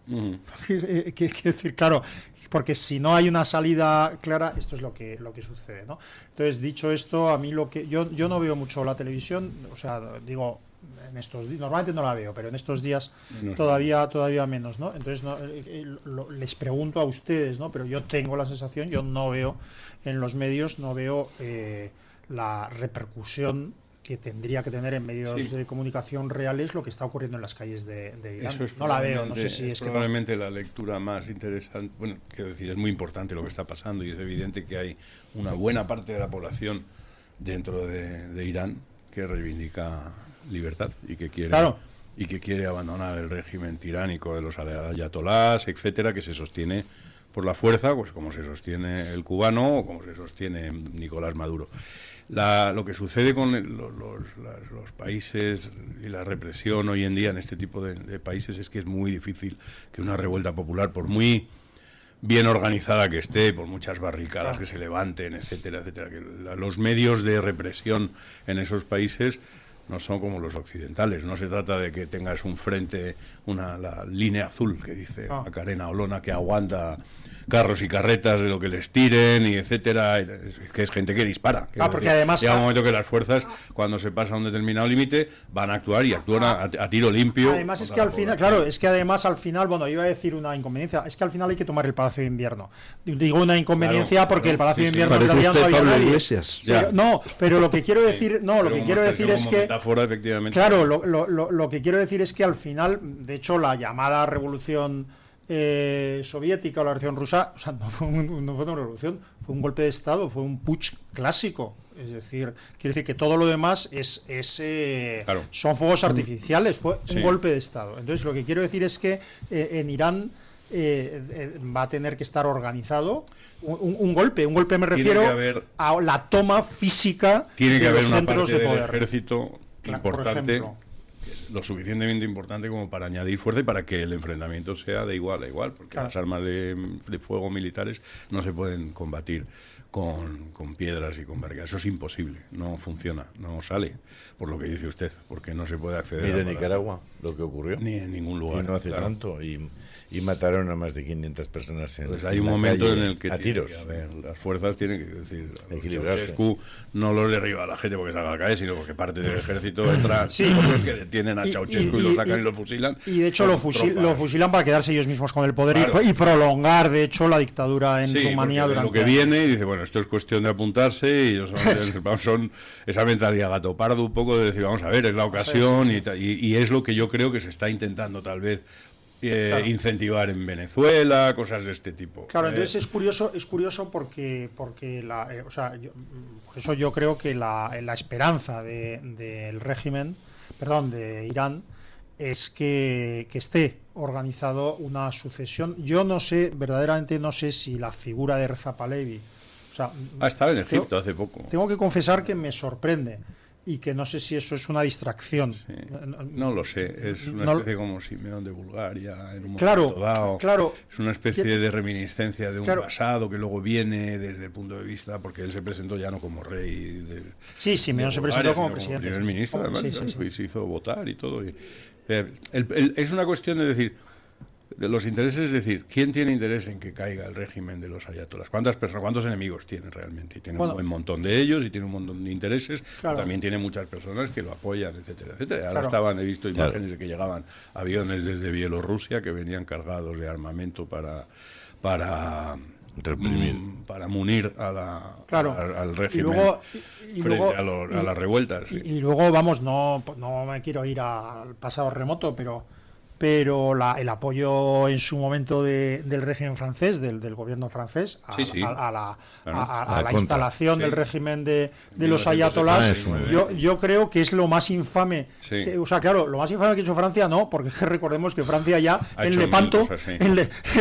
Quiero decir, claro, porque si no hay una salida clara, esto es lo que sucede, ¿no? Entonces, dicho esto, a mí yo no veo mucho la televisión, o sea, digo, en estos días, normalmente no la veo, pero en estos días todavía menos, ¿no? Entonces les pregunto a ustedes, ¿no? Pero yo tengo la sensación, yo no veo en los medios, la repercusión que tendría que tener en medios de comunicación reales lo que está ocurriendo en las calles de Irán. No la veo, no sé si es probablemente la lectura más interesante. Bueno, quiero decir, es muy importante lo que está pasando, y es evidente que hay una buena parte de la población dentro de Irán que reivindica libertad y que quiere abandonar el régimen tiránico de los ayatolás, etcétera, que se sostiene por la fuerza, pues como se sostiene el cubano o como se sostiene Nicolás Maduro. Lo que sucede con los países y la represión hoy en día en este tipo de países es que es muy difícil que una revuelta popular, por muy bien organizada que esté, por muchas barricadas que se levanten, etcétera, etcétera, que los medios de represión en esos países no son como los occidentales. No se trata de que tengas un frente, la línea azul que dice Macarena Olona, que aguanta carros y carretas de lo que les tiren y etcétera, que es gente que dispara. Porque además llega un momento que las fuerzas, cuando se pasa a un determinado límite, van a actuar y actúan a tiro limpio. Además es que al final, claro, es que además al final, bueno, iba a decir una inconveniencia, es que al final hay que tomar el Palacio de Invierno. Digo una inconveniencia porque el Palacio de Invierno en realidad no había nadie. Pero lo que quiero decir, lo que quiero decir es que metáfora, efectivamente. Claro, lo que quiero decir es que al final, de hecho, la llamada revolución soviética o la revolución rusa, o sea, no fue una revolución, fue un golpe de Estado, fue un putsch clásico. Es decir, quiere decir que todo lo demás son fuegos artificiales, fue un golpe de Estado. Entonces, lo que quiero decir es que en Irán va a tener que estar organizado un golpe me refiero a la toma física de los centros de poder. Ejército importante, lo suficientemente importante como para añadir fuerza y para que el enfrentamiento sea de igual a igual, porque las armas de fuego militares no se pueden combatir con piedras y con barricadas. Eso es imposible, no funciona, no sale, por lo que dice usted, porque no se puede acceder a Nicaragua, lo que ocurrió. Ni en ningún lugar. Y no hace tanto, y mataron a más de 500 personas hay un momento calle, en el que a tiros. Las fuerzas tienen que decir, equilibrarse. No lo derriba a la gente porque salga a la calle, sino porque parte del ejército entra, otros que detienen a Ceausescu y lo sacan y lo fusilan. Y de hecho lo fusilan para quedarse ellos mismos con el poder y prolongar, de hecho, la dictadura en Rumanía durante lo que viene y dice, bueno, esto es cuestión de apuntarse y ellos son esa mentalidad gato pardo un poco de decir, vamos a ver, es la ocasión y es lo que yo creo que se está intentando tal vez incentivar en Venezuela, cosas de este tipo. Claro, entonces es curioso porque por eso yo creo que la esperanza del régimen, de Irán, es que esté organizado una sucesión. Yo verdaderamente no sé si la figura de Reza Pahlavi, estaba en Egipto hace poco. Tengo que confesar que me sorprende. Y que no sé si eso es una distracción. Sí. No lo sé, es una especie como Simeón de Bulgaria en un momento dado. Claro. Es una especie de reminiscencia de un pasado que luego viene desde el punto de vista, porque él se presentó ya no como rey Simeón se presentó como presidente. Como primer ministro, además, y se hizo votar y todo. Es una cuestión de decir, de los intereses, es decir, ¿quién tiene interés en que caiga el régimen de los ayatolás? ¿Cuántos enemigos tiene realmente? Y tiene un buen montón de ellos y tiene un montón de intereses, también tiene muchas personas que lo apoyan, etcétera, etcétera. Ahora he visto imágenes de que llegaban aviones desde Bielorrusia que venían cargados de armamento para munir al régimen frente a las revueltas. Y luego, no me quiero ir al pasado remoto, pero el apoyo en su momento del régimen francés, del gobierno francés, a la instalación del régimen de los ayatolás, yo creo que es lo más infame. Lo más infame que ha hecho Francia, porque recordemos que Francia ya en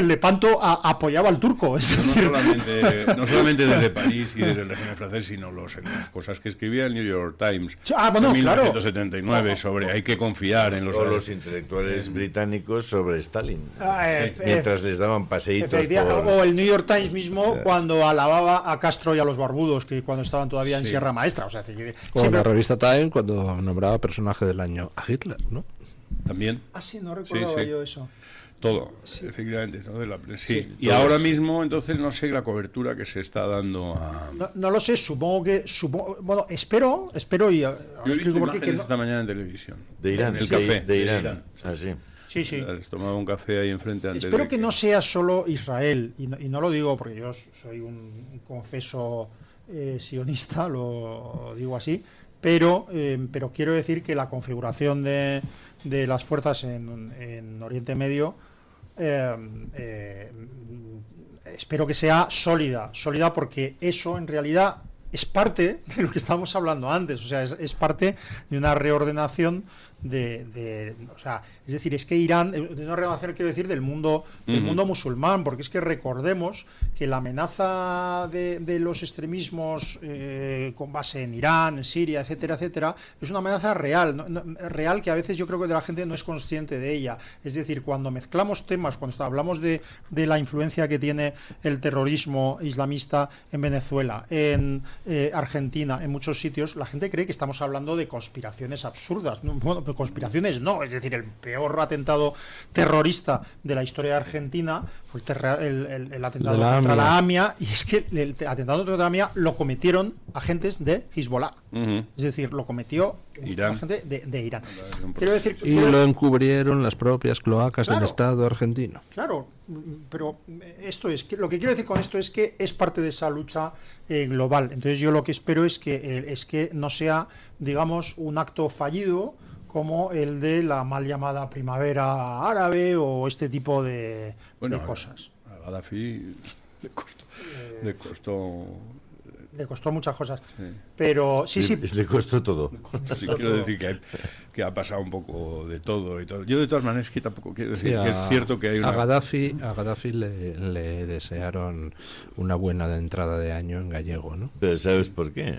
Lepanto apoyaba al turco. No solamente desde París y desde el régimen francés, sino las cosas que escribía el New York Times en 1979 sobre hay que confiar en los intelectuales británicos sobre Stalin, mientras les daban paseitos o el New York Times mismo cuando alababa a Castro y a los barbudos, que cuando estaban todavía en Sierra Maestra, la revista Time cuando nombraba personaje del año a Hitler, ¿no? También. No recordaba yo eso. Todo, efectivamente, todo de la prensa. Y ahora mismo, entonces, no sé la cobertura que se está dando a... No lo sé, supongo, espero y... Yo he visto imágenes esta mañana en televisión. De Irán, en el café. De Irán. Sí. Les tomaba un café ahí enfrente antes. Espero que no sea solo Israel, y no lo digo porque yo soy un confeso sionista, lo digo así, pero quiero decir que la configuración de las fuerzas en Oriente Medio espero que sea sólida porque eso en realidad es parte de lo que estábamos hablando antes, es parte de una reordenación o sea, es decir, es que Irán, de una renovación quiero decir del mundo musulmán, porque es que recordemos que la amenaza de los extremismos con base en Irán, en Siria, etcétera, etcétera, es una amenaza real, real, que a veces yo creo que la gente no es consciente de ella. Es decir, cuando mezclamos temas, cuando hablamos de la influencia que tiene el terrorismo islamista en Venezuela, en Argentina, en muchos sitios, la gente cree que estamos hablando de conspiraciones absurdas. Bueno, pues conspiraciones no, es decir, el peor atentado terrorista de la historia de Argentina fue el atentado contra la AMIA, y es que el atentado contra la AMIA lo cometieron agentes de Hezbollah. Es decir, lo cometió la gente de Irán. Quiero decir, lo encubrieron las propias cloacas del Estado argentino. Claro, pero esto es que lo que quiero decir con esto es que es parte de esa lucha global. Entonces yo lo que espero es que no sea, digamos, un acto fallido como el de la mal llamada primavera árabe o este tipo de cosas. A Gaddafi le costó muchas cosas, sí. Pero le costó todo. Sí, quiero decir que ha pasado un poco de todo y todo. Yo de todas maneras que tampoco quiero decir que es cierto que hay una... A Gaddafi le desearon una buena entrada de año en gallego, ¿no? Pero ¿sabes por qué?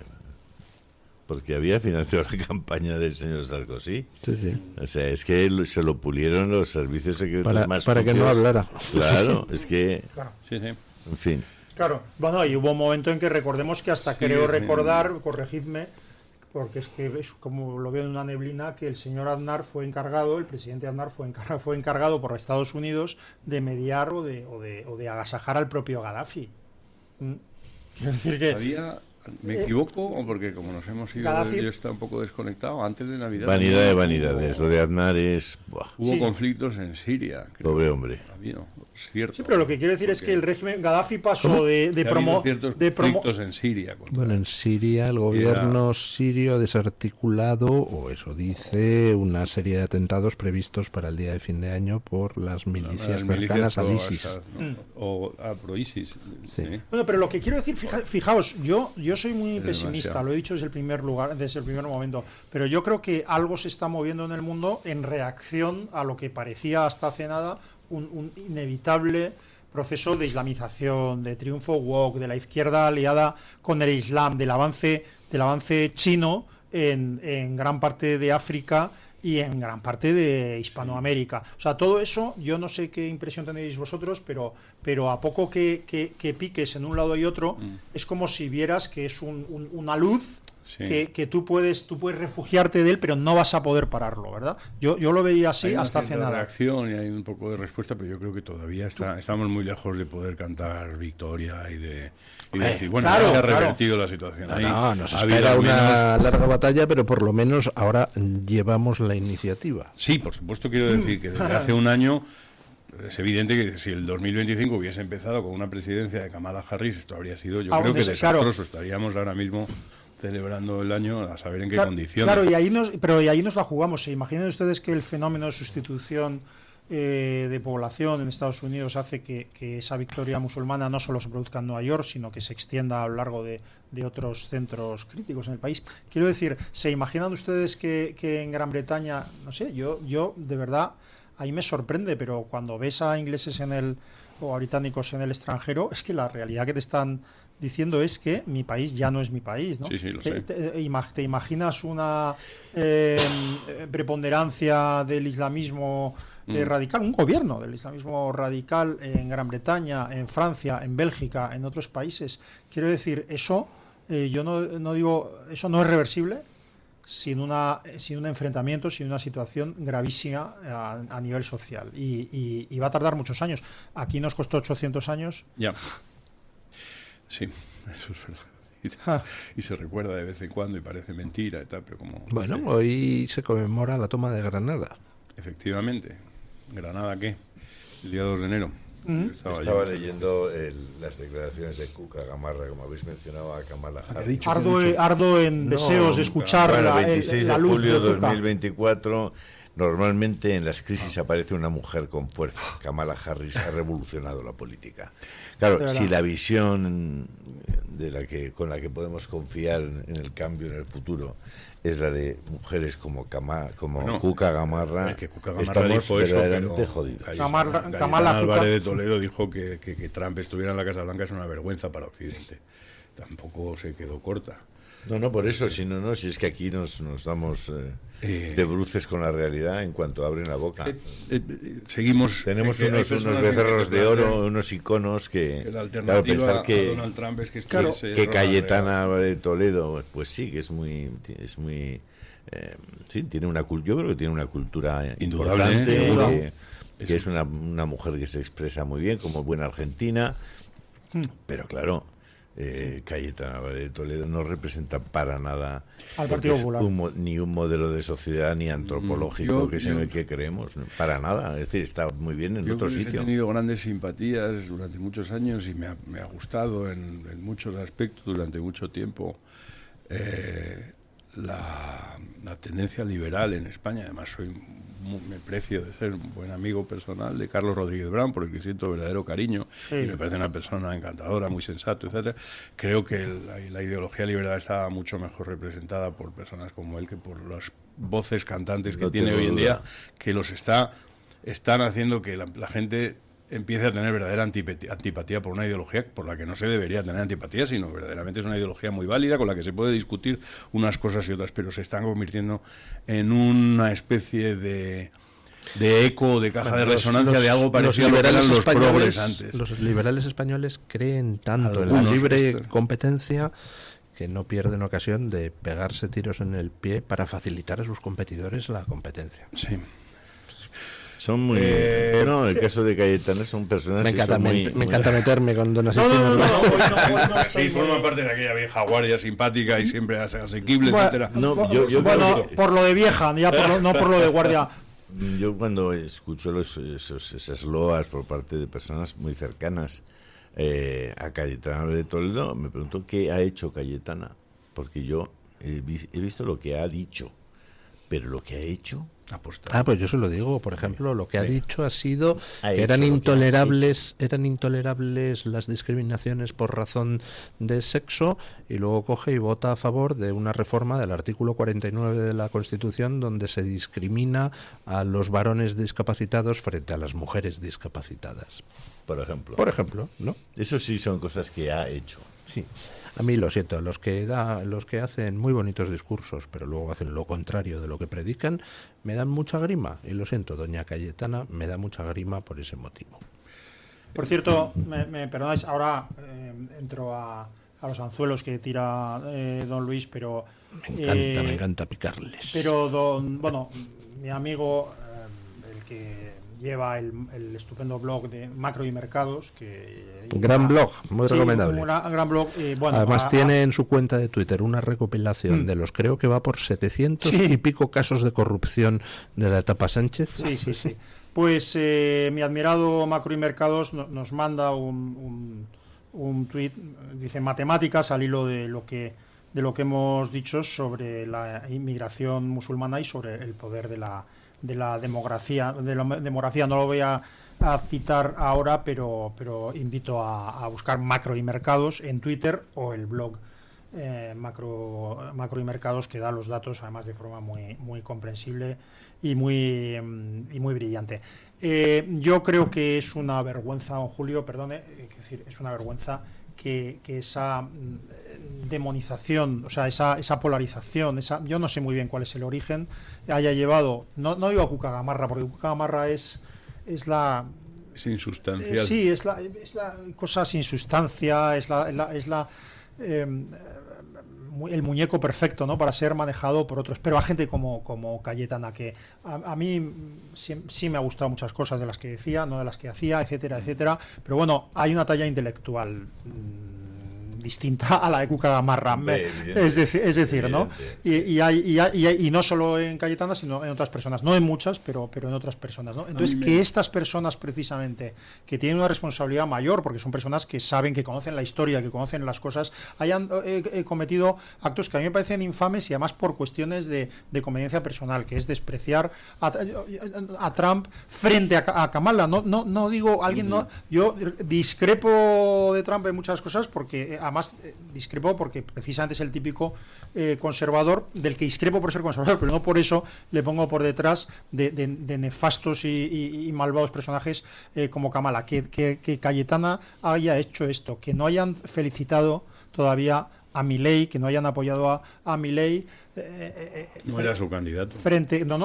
Porque había financiado la campaña del señor Sarkozy. Sí. O sea, es que se lo pulieron los servicios secretos más para que no hablara. Claro, es que... Claro. Sí. En fin. Claro, bueno, y hubo un momento en que recordemos que hasta creo recordar, corregidme, porque es que es como lo veo en una neblina, que el señor Aznar fue encargado, el presidente Aznar fue encargado por Estados Unidos de mediar o de agasajar al propio Gaddafi. Quiero decir que... ¿Me equivoco? O porque como nos hemos ido, Gaddafi, yo estaba un poco desconectado antes de Navidad. Vanidad de vanidades, lo de Aznar es... Hubo conflictos en Siria. Pobre hombre. Es cierto. Sí, pero lo que quiero decir es que el régimen Gaddafi pasó de conflictos en Siria. Bueno, en Siria el gobierno sirio ha desarticulado, o eso dice, una serie de atentados previstos para el día de fin de año por las milicias cercanas al ISIS. O pro-ISIS. Sí. Bueno, pero lo que quiero decir, fijaos, yo soy muy pesimista, lo he dicho desde el primer momento, pero yo creo que algo se está moviendo en el mundo en reacción a lo que parecía hasta hace nada un inevitable proceso de islamización, de triunfo woke, de la izquierda aliada con el Islam, del avance chino en gran parte de África y en gran parte de Hispanoamérica. O sea, todo eso, yo no sé qué impresión tenéis vosotros, pero a poco que piques en un lado y otro, es como si vieras que es una luz que tú puedes refugiarte de él, pero no vas a poder pararlo, ¿verdad? Yo lo veía así hasta hace nada. Hay una reacción y hay un poco de respuesta, pero yo creo que todavía estamos muy lejos de poder cantar victoria y de decir, bueno, ya se ha revertido la situación. Nos espera una larga batalla, pero por lo menos ahora llevamos la iniciativa. Sí, por supuesto, quiero decir que desde hace un año es evidente que si el 2025 hubiese empezado con una presidencia de Kamala Harris, esto habría sido, yo creo que desastroso. Estaríamos ahora mismo celebrando el año a saber en qué condiciones. Claro, y ahí nos la jugamos. ¿Se imaginan ustedes que el fenómeno de sustitución de población en Estados Unidos hace que esa victoria musulmana no solo se produzca en Nueva York, sino que se extienda a lo largo de otros centros críticos en el país? Quiero decir, ¿se imaginan ustedes que en Gran Bretaña, no sé, yo de verdad, ahí me sorprende, pero cuando ves a ingleses o a británicos en el extranjero, es que la realidad que te están diciendo es que mi país ya no es mi país, ¿no? Sí, lo sé. ¿Te imaginas una preponderancia del islamismo radical, un gobierno del islamismo radical en Gran Bretaña, en Francia, en Bélgica, en otros países? Quiero decir, eso, yo no digo, eso no es reversible sin un enfrentamiento, sin una situación gravísima a nivel social. Y va a tardar muchos años. Aquí nos costó 800 años. Ya. Sí, eso es verdad. Y se recuerda de vez en cuando y parece mentira y tal, pero como... Bueno, hoy se conmemora la toma de Granada. Efectivamente. ¿Granada qué? El día 2 de enero. Estaba leyendo las declaraciones de Cuca Gamarra, como habéis mencionado a Kamala Harris. Ardo en deseos de escuchar el 26 la luz de julio de Cuca. 2024 normalmente en las crisis aparece una mujer con fuerza. Kamala Harris ha revolucionado la política. Claro, si la visión con la que podemos confiar en el cambio en el futuro es la de mujeres como Cuca Gamarra, estamos verdaderamente jodidos. Kamala Álvarez de Toledo dijo que Trump estuviera en la Casa Blanca es una vergüenza para Occidente. Tampoco se quedó corta. No, por eso, si es que aquí nos damos de bruces con la realidad en cuanto abren la boca. Tenemos unos becerros de oro, unos iconos que claro, pensar que Donald Trump es que Cayetana de Toledo, pues sí, que es muy sí, tiene una yo creo que tiene una cultura importante, que es una mujer que se expresa muy bien como buena argentina, pero claro, Cayetana de Toledo no representa para nada al Partido Popular, ni un modelo de sociedad ni antropológico que es en el que creemos, para nada. Es decir, está muy bien en otro sitio. He tenido grandes simpatías durante muchos años y me ha gustado en muchos aspectos durante mucho tiempo la tendencia liberal en España. Además me precio de ser un buen amigo personal de Carlos Rodríguez Brown, por el que siento verdadero cariño, y me parece una persona encantadora, muy sensato, etcétera. Creo que la ideología liberal está mucho mejor representada por personas como él que por las voces cantantes que tiene hoy en día, que están haciendo que la gente empiece a tener verdadera antipatía por una ideología por la que no se debería tener antipatía, sino verdaderamente es una ideología muy válida con la que se puede discutir unas cosas y otras, pero se están convirtiendo en una especie de eco, de caja de resonancia de algo parecido a lo que eran los progres antes. Los liberales españoles creen tanto en la libre competencia que no pierden ocasión de pegarse tiros en el pie para facilitar a sus competidores la competencia. Sí. Son muy... el caso de Cayetana son personas... Me encanta meterme con Don Asistino. Sí, forma parte de aquella vieja guardia simpática y siempre asequible, etcétera. Por lo de vieja, ya no por lo de guardia. Yo cuando escucho esas loas por parte de personas muy cercanas a Cayetana de Toledo, me pregunto qué ha hecho Cayetana, porque yo he visto lo que ha dicho, pero lo que ha hecho... pues yo se lo digo, por ejemplo, lo que ha dicho ha sido que eran intolerables las discriminaciones por razón de sexo, y luego coge y vota a favor de una reforma del artículo 49 de la Constitución donde se discrimina a los varones discapacitados frente a las mujeres discapacitadas. Por ejemplo, ¿no? Eso sí son cosas que ha hecho. Sí. A mí lo siento, los que hacen muy bonitos discursos, pero luego hacen lo contrario de lo que predican, me dan mucha grima. Y lo siento, doña Cayetana me da mucha grima por ese motivo. Por cierto, me perdonáis, ahora entro a los anzuelos que tira don Luis, pero... Me encanta picarles. Pero mi amigo, el que lleva el estupendo blog de Macro y Mercados, gran blog, muy recomendable. Un gran blog. Además tiene en su cuenta de Twitter una recopilación de los, creo que va por 700 y pico casos de corrupción de la etapa Sánchez. Sí. Pues mi admirado Macro y Mercados nos manda un tuit, dice matemáticas al hilo de lo que hemos dicho sobre la inmigración musulmana y sobre el poder de la demografía. No lo voy a citar ahora, pero invito a buscar Macro y Mercados en Twitter o el blog Macro y Mercados, que da los datos además de forma muy, muy comprensible y muy brillante. Yo creo que es una vergüenza, don Julio, perdone, es una vergüenza que esa demonización, o sea, esa polarización, yo no sé muy bien cuál es el origen, haya llevado, no digo a Cuca Gamarra, porque Cuca Gamarra es la... Es insustancial. Sí, es la cosa sin sustancia, el muñeco perfecto, ¿no?, para ser manejado por otros. Pero a gente como Cayetana, que a mí sí me ha gustado muchas cosas de las que decía, no de las que hacía, etcétera, etcétera. Pero bueno, hay una talla intelectual distinta a la de Cuca Gamarra, es decir, ¿no? Y no solo en Cayetana, sino en otras personas, no en muchas, pero en otras personas, ¿no? Entonces, que estas personas precisamente, que tienen una responsabilidad mayor, porque son personas que saben, que conocen la historia, que conocen las cosas, hayan cometido actos que a mí me parecen infames y además por cuestiones de conveniencia personal, que es despreciar a Trump frente a Kamala. No digo alguien, no, yo discrepo de Trump en muchas cosas, porque además discrepo porque precisamente es el típico conservador del que discrepo por ser conservador, pero no por eso le pongo por detrás de nefastos y malvados personajes como Kamala. Que Cayetana haya hecho esto, que no hayan felicitado todavía a Milei, que no hayan apoyado a Milei. No era su candidato.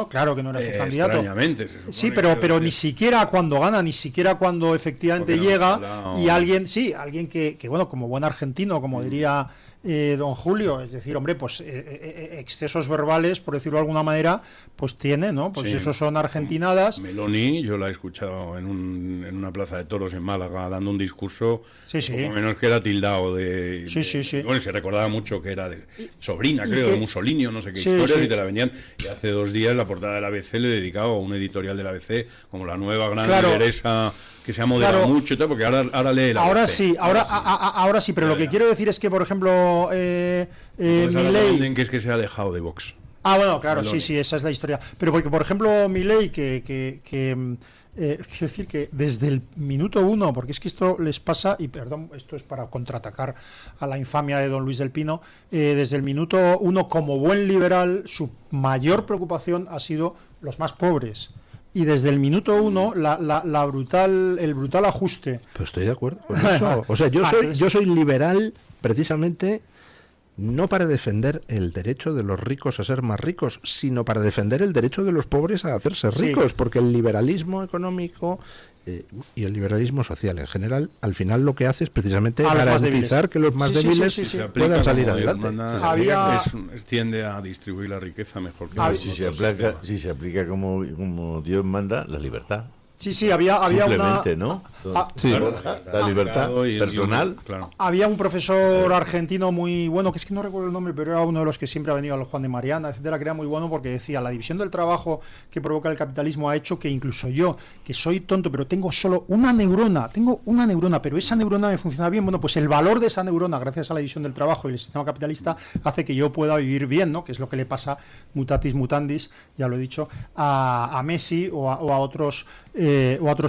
Claro que no era su candidato. Extrañamente. Sí, pero ni siquiera cuando gana, ni siquiera cuando efectivamente llega y alguien que bueno, como buen argentino, como diría don Julio, es decir, hombre, pues excesos verbales, por decirlo de alguna manera, pues tiene, ¿no? Pues sí. Esos son argentinadas. Meloni, yo la he escuchado en una plaza de toros en Málaga dando un discurso, poco menos que era tildado de... Sí. Bueno, se recordaba mucho que era de sobrina, creo, de Mussolini o no sé qué historias, y te la vendían. Y hace 2 días la portada del ABC le dedicaba a un editorial del ABC como la nueva gran lideresa, que se ha moderado mucho y tal, porque ahora lee la ABC. Ahora sí, pero lo que quiero decir es que, por ejemplo, Milei, que es que se ha alejado de Vox. Bueno, claro, sí, esa es la historia. Pero porque, por ejemplo, Milei, quiero decir que desde el minuto 1, porque es que esto les pasa, y perdón, esto es para contraatacar a la infamia de don Luis del Pino, desde el minuto 1, como buen liberal, su mayor preocupación ha sido los más pobres. Y desde el minuto 1, el brutal ajuste. Pero estoy de acuerdo con eso. O sea, yo soy liberal precisamente no para defender el derecho de los ricos a ser más ricos, sino para defender el derecho de los pobres a hacerse ricos, porque el liberalismo económico y el liberalismo social en general, al final lo que hace es precisamente garantizar que los más débiles puedan salir adelante. Tiende a distribuir la riqueza mejor que si se aplica como Dios manda, la libertad. Sí, había simplemente, ¿no? La libertad personal. Claro. Había un profesor argentino muy bueno, que es que no recuerdo el nombre, pero era uno de los que siempre ha venido a los Juan de Mariana, etcétera, que era muy bueno porque decía: la división del trabajo que provoca el capitalismo ha hecho que incluso yo, que soy tonto, pero tengo solo una neurona, pero esa neurona me funciona bien. Bueno, pues el valor de esa neurona, gracias a la división del trabajo y el sistema capitalista, hace que yo pueda vivir bien, ¿no? Que es lo que le pasa, mutatis mutandis, ya lo he dicho, a Messi o a otros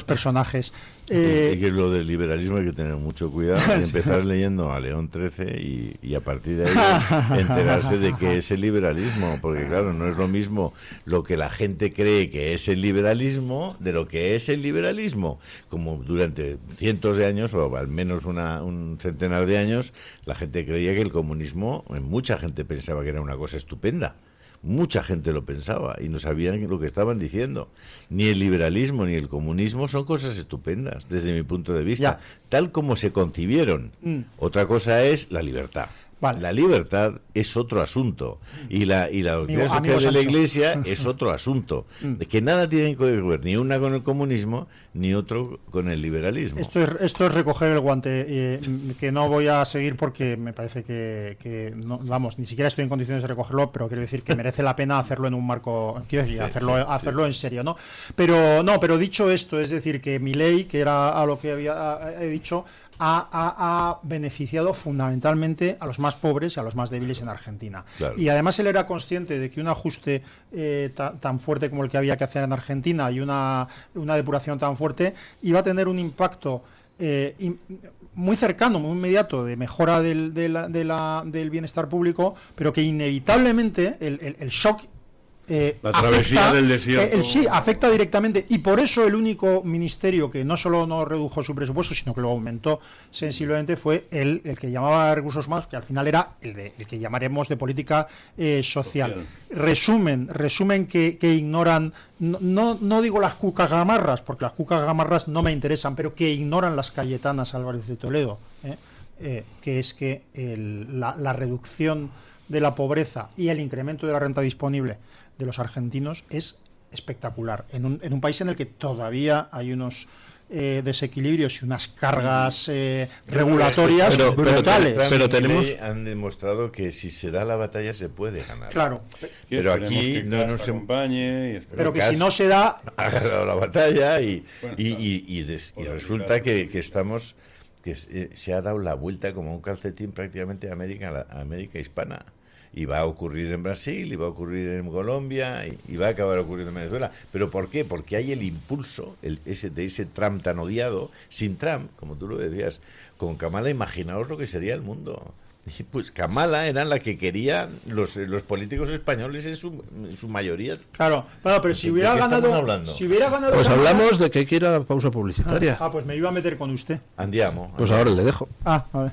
personajes. Y que lo del liberalismo hay que tener mucho cuidado y empezar leyendo a León XIII y a partir de ahí enterarse de qué es el liberalismo, porque claro, no es lo mismo lo que la gente cree que es el liberalismo de lo que es el liberalismo. Como durante cientos de años, o al menos un centenar de años, la gente creía que el comunismo, mucha gente pensaba que era una cosa estupenda. Mucha gente lo pensaba y no sabían lo que estaban diciendo. Ni el liberalismo ni el comunismo son cosas estupendas, desde mi punto de vista, tal como se concibieron. Otra cosa es la libertad. Vale. La libertad es otro asunto y la doctrina social de la Iglesia es otro asunto, de que nada tienen que ver ni una con el comunismo ni otro con el liberalismo. Esto es recoger el guante, que no voy a seguir porque me parece que no, vamos, ni siquiera estoy en condiciones de recogerlo, pero quiero decir que merece la pena hacerlo en un marco, quiero decir, hacerlo en serio, ¿no? Pero dicho esto, es decir, que Milei, que era a lo que he dicho, ha beneficiado fundamentalmente a los más pobres y a los más débiles en Argentina. Claro. Y además él era consciente de que un ajuste tan fuerte como el que había que hacer en Argentina y una depuración tan fuerte iba a tener un impacto muy cercano, muy inmediato de mejora del bienestar público, pero que inevitablemente el shock la travesía del desierto. Afecta directamente, y por eso el único ministerio que no solo no redujo su presupuesto, sino que lo aumentó sensiblemente fue el que llamaba recursos humanos, que al final era el que llamaremos de política social. Resumen que ignoran, no digo las cucas gamarras, porque las cucas gamarras no me interesan, pero que ignoran las Cayetanas Álvarez de Toledo, que es que la reducción de la pobreza y el incremento de la renta disponible de los argentinos es espectacular en un país en el que todavía hay unos desequilibrios y unas cargas regulatorias brutales. Pero han demostrado que si se da la batalla se puede ganar. Claro. Pero aquí no nos acompañe. Pero que si no se da... Ha ganado la batalla y resulta que estamos... que se ha dado la vuelta como un calcetín prácticamente a América hispana. Y va a ocurrir en Brasil, y va a ocurrir en Colombia, y va a acabar ocurriendo en Venezuela. ¿Pero por qué? Porque hay el impulso de ese Trump tan odiado. Sin Trump, como tú lo decías, con Kamala, imaginaos lo que sería el mundo. Y pues Kamala era la que querían los políticos españoles en su mayoría. Claro, pero si hubiera ganado... Pues hablamos de que hay que ir a la pausa publicitaria. Pues me iba a meter con usted. Andiamo. Pues ahora le dejo. A ver.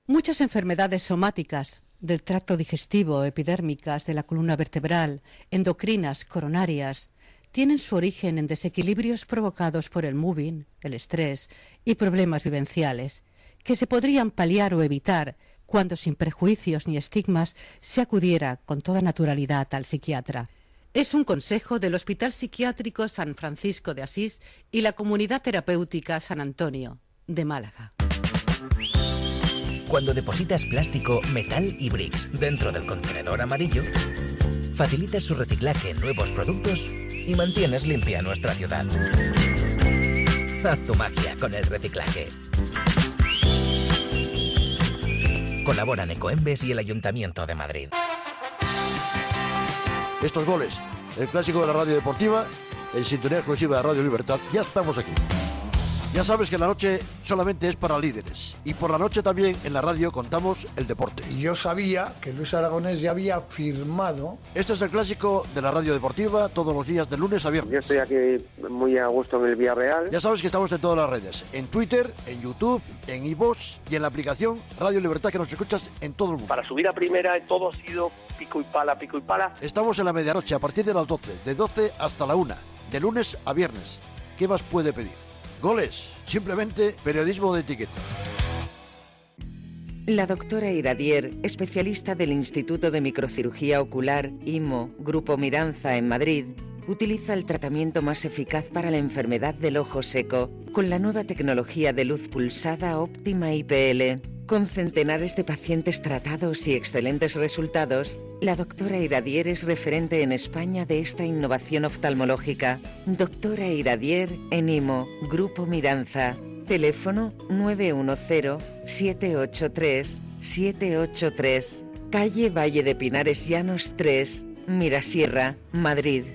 Muchas enfermedades somáticas del tracto digestivo, epidérmicas, de la columna vertebral, endocrinas, coronarias, tienen su origen en desequilibrios provocados por el moving, el estrés y problemas vivenciales, que se podrían paliar o evitar cuando sin prejuicios ni estigmas se acudiera con toda naturalidad al psiquiatra. Es un consejo del Hospital Psiquiátrico San Francisco de Asís y la Comunidad Terapéutica San Antonio, de Málaga. Cuando depositas plástico, metal y bricks dentro del contenedor amarillo, facilitas su reciclaje en nuevos productos y mantienes limpia nuestra ciudad. Haz tu magia con el reciclaje. Colaboran Ecoembes y el Ayuntamiento de Madrid. Estos goles, el clásico de la radio deportiva, en sintonía exclusiva de Radio Libertad, ya estamos aquí. Ya sabes que la noche solamente es para líderes. Y por la noche también en la radio contamos el deporte. Y yo sabía que Luis Aragonés ya había firmado. Este es el clásico de la radio deportiva todos los días de lunes a viernes. Yo estoy aquí muy a gusto en el Villarreal. Ya sabes que estamos en todas las redes. En Twitter, en YouTube, en iVoox y en la aplicación Radio Libertad, que nos escuchas en todo el mundo. Para subir a primera todo ha sido pico y pala, pico y pala. Estamos en la medianoche a partir de las 12, de 12 hasta la 1, de lunes a viernes. ¿Qué más puede pedir? Goles, simplemente periodismo de etiqueta. La doctora Iradier, especialista del Instituto de Microcirugía Ocular, IMO, Grupo Miranza en Madrid, utiliza el tratamiento más eficaz para la enfermedad del ojo seco con la nueva tecnología de luz pulsada óptima IPL. Con centenares de pacientes tratados y excelentes resultados, la doctora Iradier es referente en España de esta innovación oftalmológica. Doctora Iradier en IMO, Grupo Miranza. Teléfono 910-783-783. Calle Valle de Pinares Llanos 3, Mirasierra, Madrid.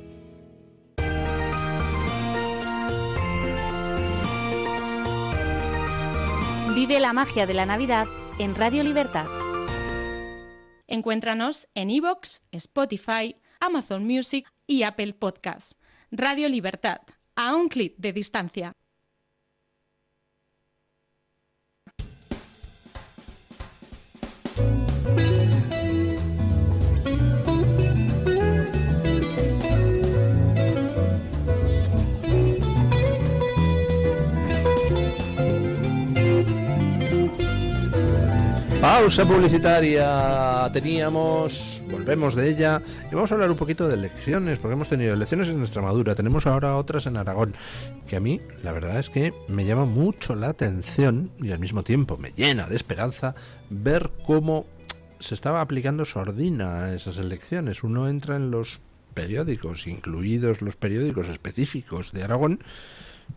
Vive la magia de la Navidad en Radio Libertad. Encuéntranos en iVoox, Spotify, Amazon Music y Apple Podcasts. Radio Libertad, a un clic de distancia. Pausa publicitaria volvemos de ella y vamos a hablar un poquito de elecciones, porque hemos tenido elecciones en Extremadura, tenemos ahora otras en Aragón, que a mí la verdad es que me llama mucho la atención y al mismo tiempo me llena de esperanza ver cómo se estaba aplicando sordina a esas elecciones. Uno entra en los periódicos, incluidos los periódicos específicos de Aragón,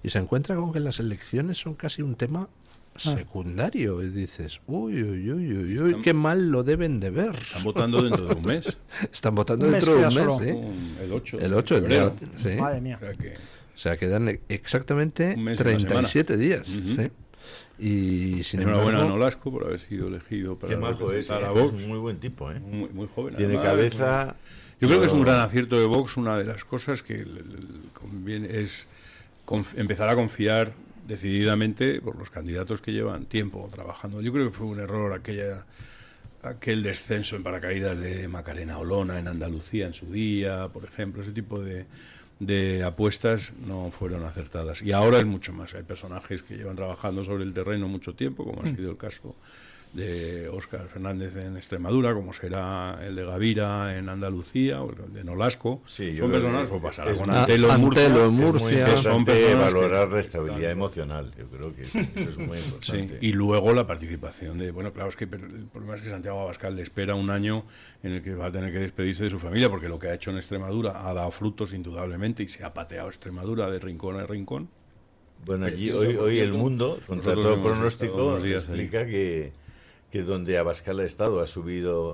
y se encuentra con que las elecciones son casi un tema secundario, y dices, uy, qué mal lo deben de ver. Están votando dentro de un mes. Están votando dentro de un mes, ¿sí? El 8. El 8, el día, sí. Madre mía. O sea, quedan exactamente 37 días, ¿sí? Y sin embargo, enhorabuena a Nolasco por haber sido elegido para representar a Vox. Es muy buen tipo, muy joven. Tiene además, cabeza. Yo creo que es un gran acierto de Vox. Una de las cosas que conviene es empezar a confiar decididamente por los candidatos que llevan tiempo trabajando. Yo creo que fue un error aquel descenso en paracaídas de Macarena Olona en Andalucía en su día, por ejemplo. Ese tipo de apuestas no fueron acertadas. Y ahora es mucho más. Hay personajes que llevan trabajando sobre el terreno mucho tiempo, como ha sido el caso de Óscar Fernández en Extremadura, como será el de Gavira en Andalucía, o el de Nolasco. Sí, son personas, o pasará con Antelo en Murcia. Es muy importante valorar la estabilidad emocional. Yo creo que eso es muy importante. Sí, y luego la participación de... Bueno, claro, es que el problema es que Santiago Abascal le espera un año en el que va a tener que despedirse de su familia, porque lo que ha hecho en Extremadura ha dado frutos indudablemente y se ha pateado Extremadura de rincón a rincón. Bueno, allí hoy el mundo, contra todo pronóstico, explica que donde Abascal ha estado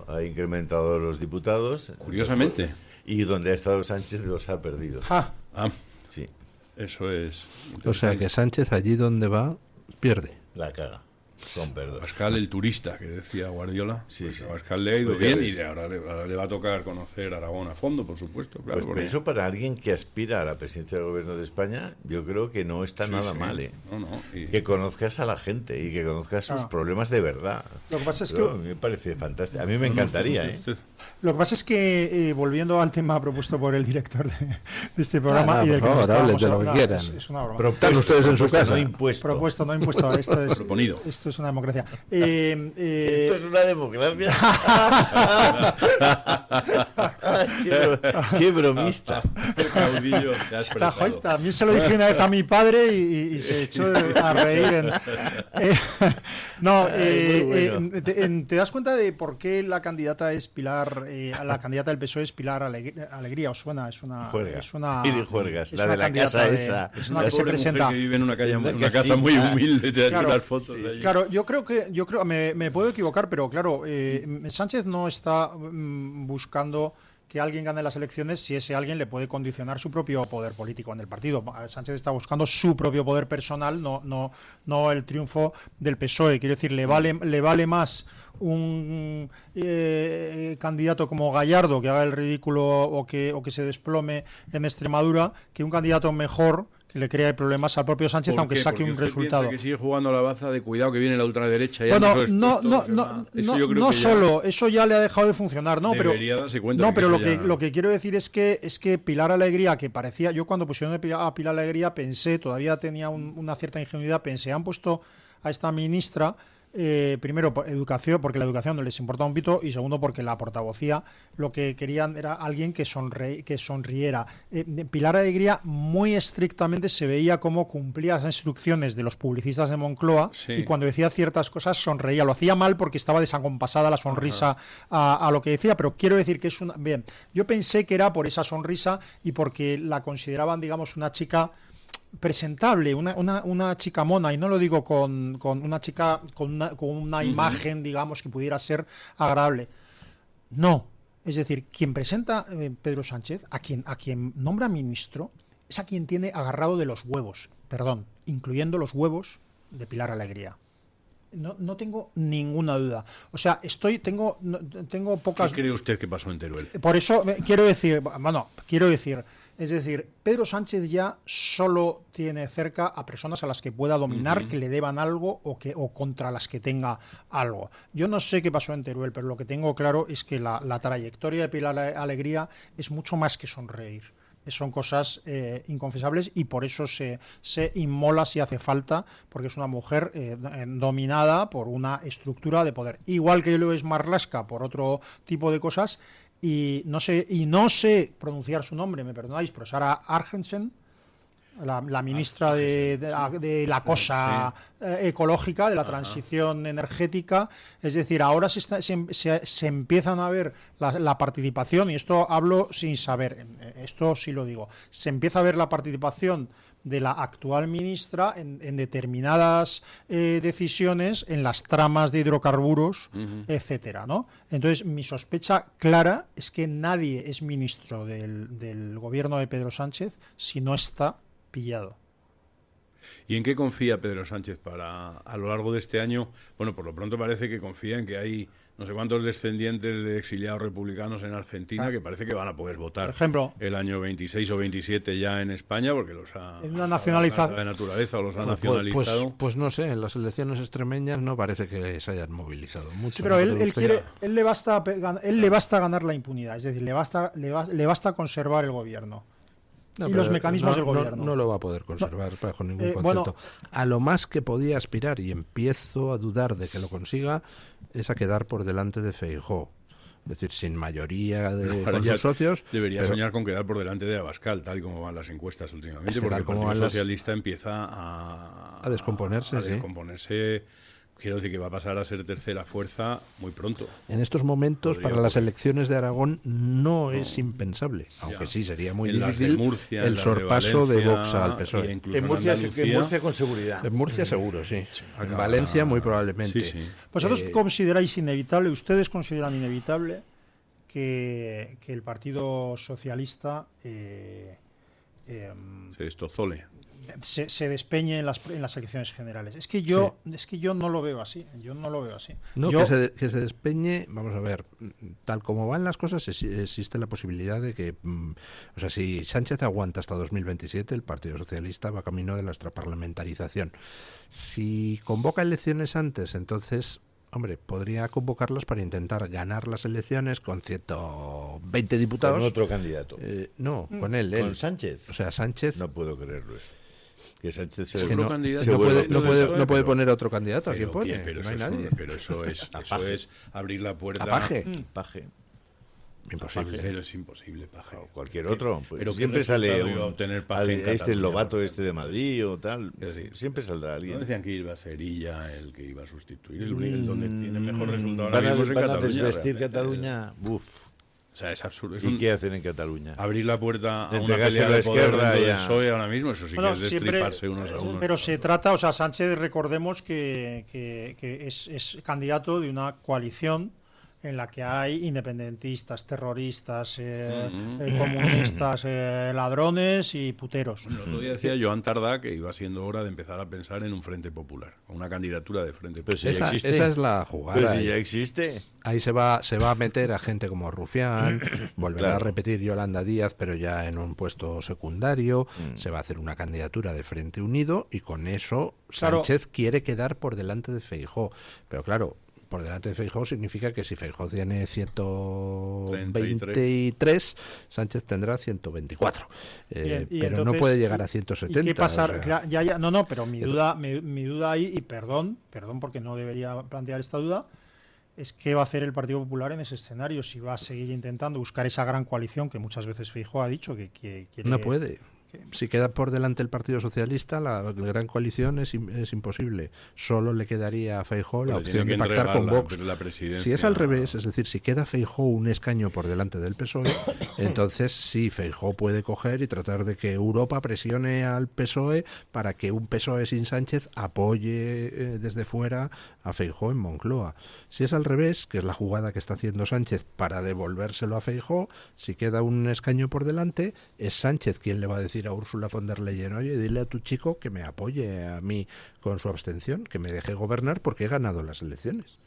ha incrementado los diputados. Curiosamente. Y donde ha estado Sánchez los ha perdido. Sí. Eso es. O sea que Sánchez allí donde va, pierde. La caga. Son perdos. Abascal, el turista, que decía Guardiola. Sí, sí. Abascal le ha ido bien y ahora le va a tocar conocer Aragón a fondo, por supuesto. Claro, pues eso para alguien que aspira a la presidencia del gobierno de España, yo creo que no está nada mal. Que conozcas a la gente y que conozcas sus problemas de verdad. Lo que pasa es me parece fantástico. A mí me encantaría. Lo que pasa es que, volviendo al tema propuesto por el director de este programa y del que nos estábamos hablando, lo que quieran. Es una broma. Están ustedes en su casa. No impuesto. Propuesto, no impuesto. Esto es proponido. Esto es una democracia. Esto es una democracia. qué bromista. El caudillo se ha expresado. También se lo dije una vez a mi padre y se echó a reír. ¿Te das cuenta de por qué la candidata es Pilar, la candidata del PSOE es Pilar Alegría? ¿Os suena? Es una Juergas, la de la casa esa. Es una que se presenta. Que vive en una casa muy humilde, te ha hecho las fotos de allí. Claro, yo creo me puedo equivocar, pero claro, Sánchez no está buscando que alguien gane las elecciones si ese alguien le puede condicionar su propio poder político en el partido. Sánchez está buscando su propio poder personal, no el triunfo del PSOE. Quiero decir, le vale más un candidato como Gallardo que haga el ridículo o que se desplome en Extremadura que un candidato mejor que le crea problemas al propio Sánchez, aunque saque un resultado. Piensa que sigue jugando a la baza de cuidado que viene la ultraderecha. No solo, eso ya le ha dejado de funcionar, ¿no? Pero lo que quiero decir es que Pilar Alegría, que parecía, yo cuando pusieron a Pilar Alegría pensé, todavía tenía una cierta ingenuidad, pensé, han puesto a esta ministra. Primero, educación, porque la educación no les importa un pito, y segundo, porque la portavocía lo que querían era alguien que sonriera. Pilar Alegría muy estrictamente se veía cómo cumplía las instrucciones de los publicistas de Moncloa, y cuando decía ciertas cosas sonreía. Lo hacía mal porque estaba desacompasada la sonrisa a lo que decía, pero quiero decir que es una... Bien, yo pensé que era por esa sonrisa y porque la consideraban, digamos, una chica presentable, una chica mona, y no lo digo con una chica con una imagen, digamos, que pudiera ser agradable. No, es decir, quien presenta Pedro Sánchez, a quien nombra ministro, es a quien tiene agarrado de los huevos, incluyendo los huevos de Pilar Alegría. No tengo ninguna duda. O sea, tengo pocas... ¿Qué cree usted que pasó en Teruel? Por eso quiero decir, es decir, Pedro Sánchez ya solo tiene cerca a personas a las que pueda dominar, que le deban algo o contra las que tenga algo. Yo no sé qué pasó en Teruel, pero lo que tengo claro es que la trayectoria de Pilar Alegría es mucho más que sonreír. Son cosas inconfesables y por eso se inmola si hace falta, porque es una mujer dominada por una estructura de poder. Igual que lo es Marlaska por otro tipo de cosas. Y no sé pronunciar su nombre, me perdonáis, pero Sara Argensen, la ministra de la cosa ecológica, de la transición energética. Es decir, ahora se empiezan a ver la participación, y esto hablo sin saber, esto sí lo digo, se empieza a ver la participación de la actual ministra en determinadas decisiones, en las tramas de hidrocarburos, etcétera, ¿no? Entonces, mi sospecha clara es que nadie es ministro del gobierno de Pedro Sánchez si no está pillado. ¿Y en qué confía Pedro Sánchez a lo largo de este año? Bueno, por lo pronto parece que confía en que hay no sé cuántos descendientes de exiliados republicanos en Argentina que parece que van a poder votar, por ejemplo, el año 26 o 27 ya en España, porque los ha nacionalizado de naturaleza o los ha nacionalizado. Pues no sé, en las elecciones extremeñas no parece que se hayan movilizado mucho. Sí, pero él le basta ganar la impunidad, es decir, le basta conservar el gobierno. y los mecanismos del gobierno. No lo va a poder conservar bajo ningún concepto. A lo más que podía aspirar, y empiezo a dudar de que lo consiga, es a quedar por delante de Feijóo. Es decir, sin mayoría con sus socios. Debería soñar con quedar por delante de Abascal, tal y como van las encuestas últimamente, porque el Partido Socialista empieza a descomponerse. Quiero decir que va a pasar a ser tercera fuerza muy pronto. En estos momentos, para las elecciones de Aragón, no es impensable, aunque sí sería muy difícil Murcia, el sorpaso de Vox al PSOE. En Murcia con seguridad. En Murcia seguro, sí. En Valencia muy probablemente. Sí. ¿Vosotros consideráis inevitable, ustedes consideran inevitable que el Partido Socialista se destozole? Se despeñe en las elecciones generales? Es que yo no lo veo así. Que se despeñe, vamos a ver, tal como van las cosas, existe la posibilidad de que, o sea, si Sánchez aguanta hasta 2027, el Partido Socialista va camino de la extraparlamentarización. Si convoca elecciones antes, entonces, hombre, podría convocarlas para intentar ganar las elecciones con 120 diputados. ¿Con otro candidato? No, con él. ¿Con Sánchez? O sea, Sánchez... No puedo creerlo eso. Que Sánchez no puede poner a otro candidato. ¿A quién pone? No hay nadie. Pero eso es abrir la puerta. A Paje. Imposible. Pero es imposible, Paje. O cualquier otro. Pero siempre sale el Lobato de Madrid o tal. Siempre saldrá alguien. No decían que iba a ser Illa el que iba a sustituir. El único donde tiene mejor resultado ahora mismo es en Cataluña. ¿Van a desvestir Cataluña? O sea, es absurdo. ¿Y qué hacen en Cataluña? Abrir la puerta a una pelea de poder dentro del PSOE ahora mismo, eso sí que es destriparse unos a unos. Pero se trata, o sea, Sánchez, recordemos que es candidato de una coalición en la que hay independentistas, terroristas, comunistas, ladrones y puteros. El otro día decía Joan Tardá que iba siendo hora de empezar a pensar en un frente popular, una candidatura de frente popular. Esa es la jugada. Pero si ya existe. Ahí se va a meter a gente como Rufián, volverá a repetir Yolanda Díaz, pero ya en un puesto secundario, se va a hacer una candidatura de Frente Unido y con eso Sánchez quiere quedar por delante de Feijóo. Pero claro, por delante de Feijóo significa que si Feijóo tiene 123, Sánchez tendrá 124. Pero entonces, no puede llegar a 170. ¿Y qué pasar? O sea... No, pero mi duda ahí, y perdón porque no debería plantear esta duda, es qué va a hacer el Partido Popular en ese escenario, si va a seguir intentando buscar esa gran coalición que muchas veces Feijóo ha dicho que quiere... No puede. Si queda por delante el Partido Socialista, la gran coalición es imposible. Solo le quedaría a Feijóo la opción de pactar con Vox. Si es al revés, es decir, si queda Feijóo un escaño por delante del PSOE, entonces sí, Feijóo puede coger y tratar de que Europa presione al PSOE para que un PSOE sin Sánchez apoye desde fuera a Feijóo en Moncloa. Si es al revés, que es la jugada que está haciendo Sánchez para devolvérselo a Feijóo, si queda un escaño por delante, es Sánchez quien le va a decir a Ursula von der Leyen: oye, dile a tu chico que me apoye a mí con su abstención, que me deje gobernar porque he ganado las elecciones.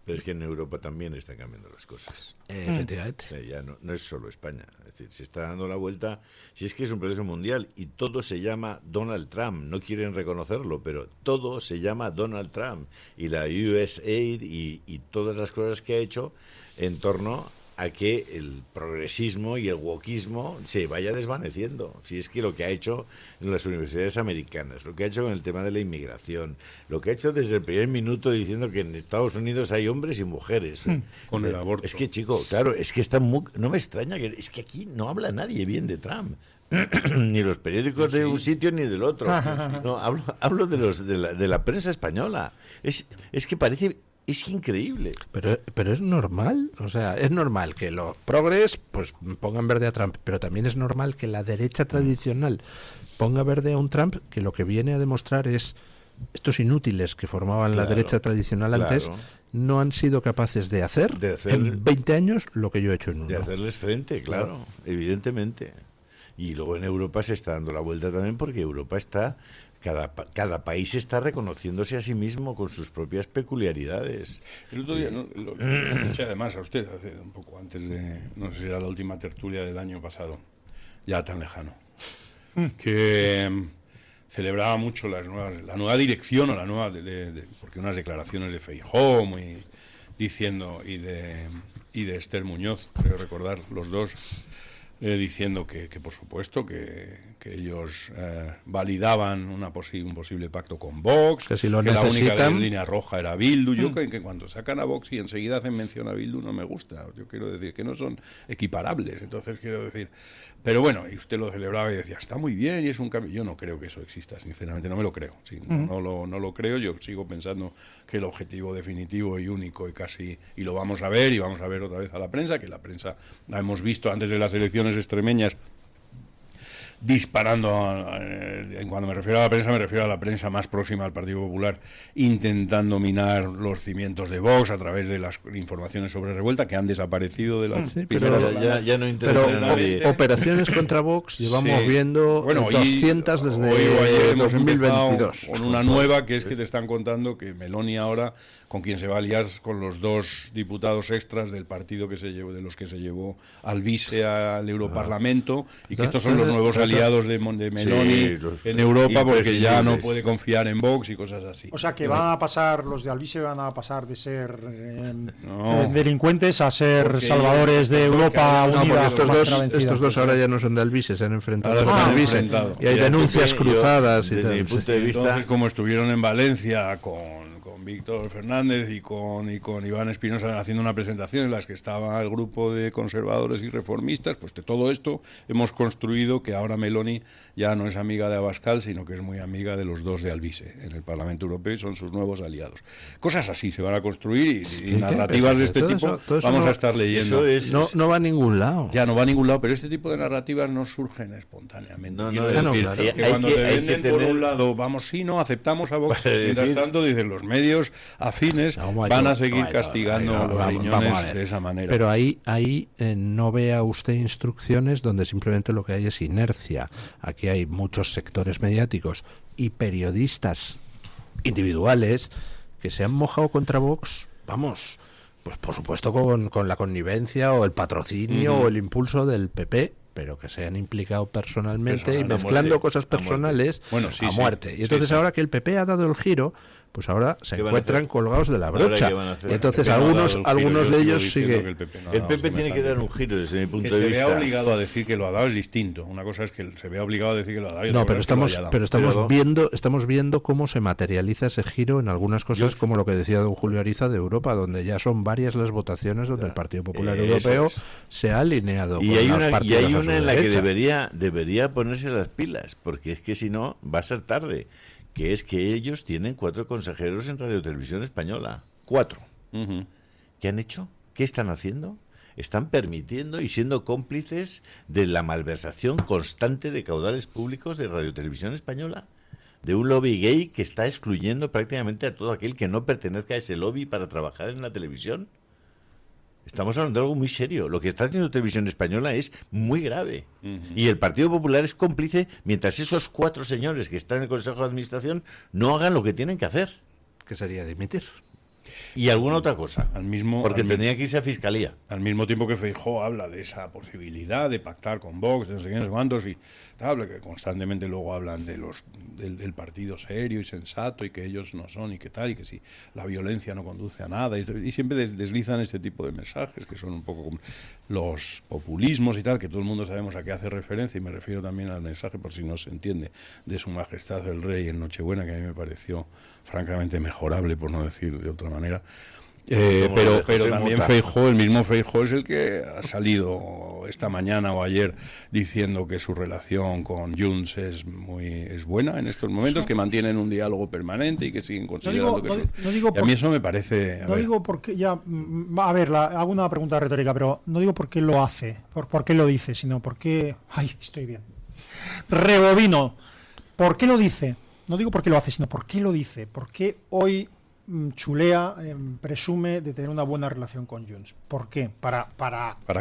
Pero es que en Europa también están cambiando las cosas. Efectivamente. O sea, ya no es solo España. Es decir, se está dando la vuelta. Si es que es un proceso mundial y todo se llama Donald Trump. No quieren reconocerlo, pero todo se llama Donald Trump. Y la USAID y todas las cosas que ha hecho en torno a que el progresismo y el wokismo se vaya desvaneciendo. Si es que lo que ha hecho en las universidades americanas, lo que ha hecho con el tema de la inmigración, lo que ha hecho desde el primer minuto diciendo que en Estados Unidos hay hombres y mujeres. Con el aborto. Es que, chico, claro, es que no me extraña es que aquí no habla nadie bien de Trump. Ni los periódicos de un sitio ni del otro. No, hablo de la prensa española. Es que parece... Es increíble. Pero es normal, o sea, es normal que los progres pues pongan verde a Trump, pero también es normal que la derecha tradicional ponga verde a un Trump que lo que viene a demostrar es estos inútiles que formaban la derecha tradicional antes no han sido capaces de hacer en 20 años lo que yo he hecho en uno. De hacerles frente, claro, evidentemente. Y luego en Europa se está dando la vuelta también porque Europa está... Cada país está reconociéndose a sí mismo con sus propias peculiaridades. El otro día, lo escuché además a usted, hace un poco antes de, no sé si era la última tertulia del año pasado, ya tan lejano, que celebraba mucho la nueva dirección, o la nueva, porque unas declaraciones de Feijóo muy diciendo, y de Esther Muñoz, creo recordar, los dos, diciendo que por supuesto que ellos validaban un posible pacto con Vox, que si lo que necesitan... la única línea roja era Bildu. Yo creo que cuando sacan a Vox y enseguida hacen mención a Bildu no me gusta. Yo quiero decir que no son equiparables, entonces quiero decir... Pero bueno, y usted lo celebraba y decía, está muy bien y es un cambio. Yo no creo que eso exista, sinceramente, no me lo creo. Sí, no lo creo, yo sigo pensando que el objetivo definitivo y único y lo vamos a ver, y vamos a ver otra vez a la prensa, que la prensa la hemos visto antes de las elecciones extremeñas disparando, cuando me refiero a la prensa más próxima al Partido Popular, intentando minar los cimientos de Vox a través de las informaciones sobre revuelta que han desaparecido de las primeras. Ya no interesa a nadie. Operaciones contra Vox llevamos viendo 200 desde hoy 2022. Con una nueva, que es que te están contando que Meloni ahora, con quien se va a liar con los 2 diputados extras del partido de los que se llevó al vice al Europarlamento, y que estos son los nuevos aliados de Meloni en Europa, porque ya no puede confiar en Vox y cosas así. O sea que van a pasar, los de Alvise van a pasar de ser delincuentes a ser salvadores de Europa unida. Estos dos ahora ya no son de Alvise, se han enfrentado con Alvise y hay denuncias cruzadas. Desde mi punto de vista, entonces, como estuvieron en Valencia con Víctor Fernández y con Iván Espinosa haciendo una presentación en las que estaba el grupo de conservadores y reformistas, pues de todo esto hemos construido que ahora Meloni ya no es amiga de Abascal, sino que es muy amiga de los 2 de Alvise en el Parlamento Europeo y son sus nuevos aliados. Cosas así se van a construir y narrativas de este tipo vamos a estar leyendo. No va a ningún lado. Ya no va a ningún lado, pero este tipo de narrativas no surgen espontáneamente. Que cuando te venden por un lado, aceptamos a Vox, mientras tanto dicen los medios afines van a seguir castigando los riñones de esa manera. Pero ahí no vea usted instrucciones donde simplemente lo que hay es inercia. Aquí hay muchos sectores mediáticos y periodistas individuales que se han mojado contra Vox, pues por supuesto con la connivencia o el patrocinio o el impulso del PP, pero que se han implicado personalmente y mezclando cosas personales a muerte. Y entonces ahora que el PP ha dado el giro, pues ahora se encuentran colgados de la brocha. Y entonces algunos de ellos siguen. El PP tiene que dar un giro desde mi punto de vista. Se vea obligado a decir que lo ha dado es distinto. Una cosa es que se vea obligado a decir que lo ha dado. No, pero estamos viendo cómo se materializa ese giro en algunas cosas, como lo que decía don Julio Ariza de Europa, donde ya son varias las votaciones donde el Partido Popular Europeo se ha alineado con los partidos. Y hay una en la que debería ponerse las pilas, porque es que si no va a ser tarde. Que es que ellos tienen 4 consejeros en Radio Televisión Española. 4. ¿Qué han hecho? ¿Qué están haciendo? Están permitiendo y siendo cómplices de la malversación constante de caudales públicos de Radio Televisión Española, de un lobby gay que está excluyendo prácticamente a todo aquel que no pertenezca a ese lobby para trabajar en la televisión. Estamos hablando de algo muy serio. Lo que está haciendo Televisión Española es muy grave. Y el Partido Popular es cómplice mientras esos 4 señores que están en el Consejo de Administración no hagan lo que tienen que hacer. Que sería dimitir. Y alguna otra cosa. Porque tendría que irse a Fiscalía. Al mismo tiempo que Feijóo habla de esa posibilidad de pactar con Vox, de no sé qué, no sé cuántos, y tal, que constantemente luego hablan del partido serio y sensato, y que ellos no son, y que tal, y que si la violencia no conduce a nada, y siempre deslizan este tipo de mensajes, que son un poco como los populismos y tal, que todo el mundo sabemos a qué hace referencia, y me refiero también al mensaje, por si no se entiende, de Su Majestad el Rey en Nochebuena, que a mí me pareció francamente mejorable, por no decir de otra manera. Pero también Feijóo, el mismo Feijóo es el que ha salido esta mañana o ayer diciendo que su relación con Junts es buena en estos momentos, que mantienen un diálogo permanente y que siguen considerando y a mí eso me parece... digo porque hago una pregunta retórica, pero no digo por qué lo hace, por qué lo dice, sino por qué... ¡Ay, estoy bien! Rebobino. ¿Por qué lo dice? No digo por qué lo hace, sino por qué lo dice. ¿Por qué hoy chulea, presume de tener una buena relación con Junts? ¿Por qué? ¿Para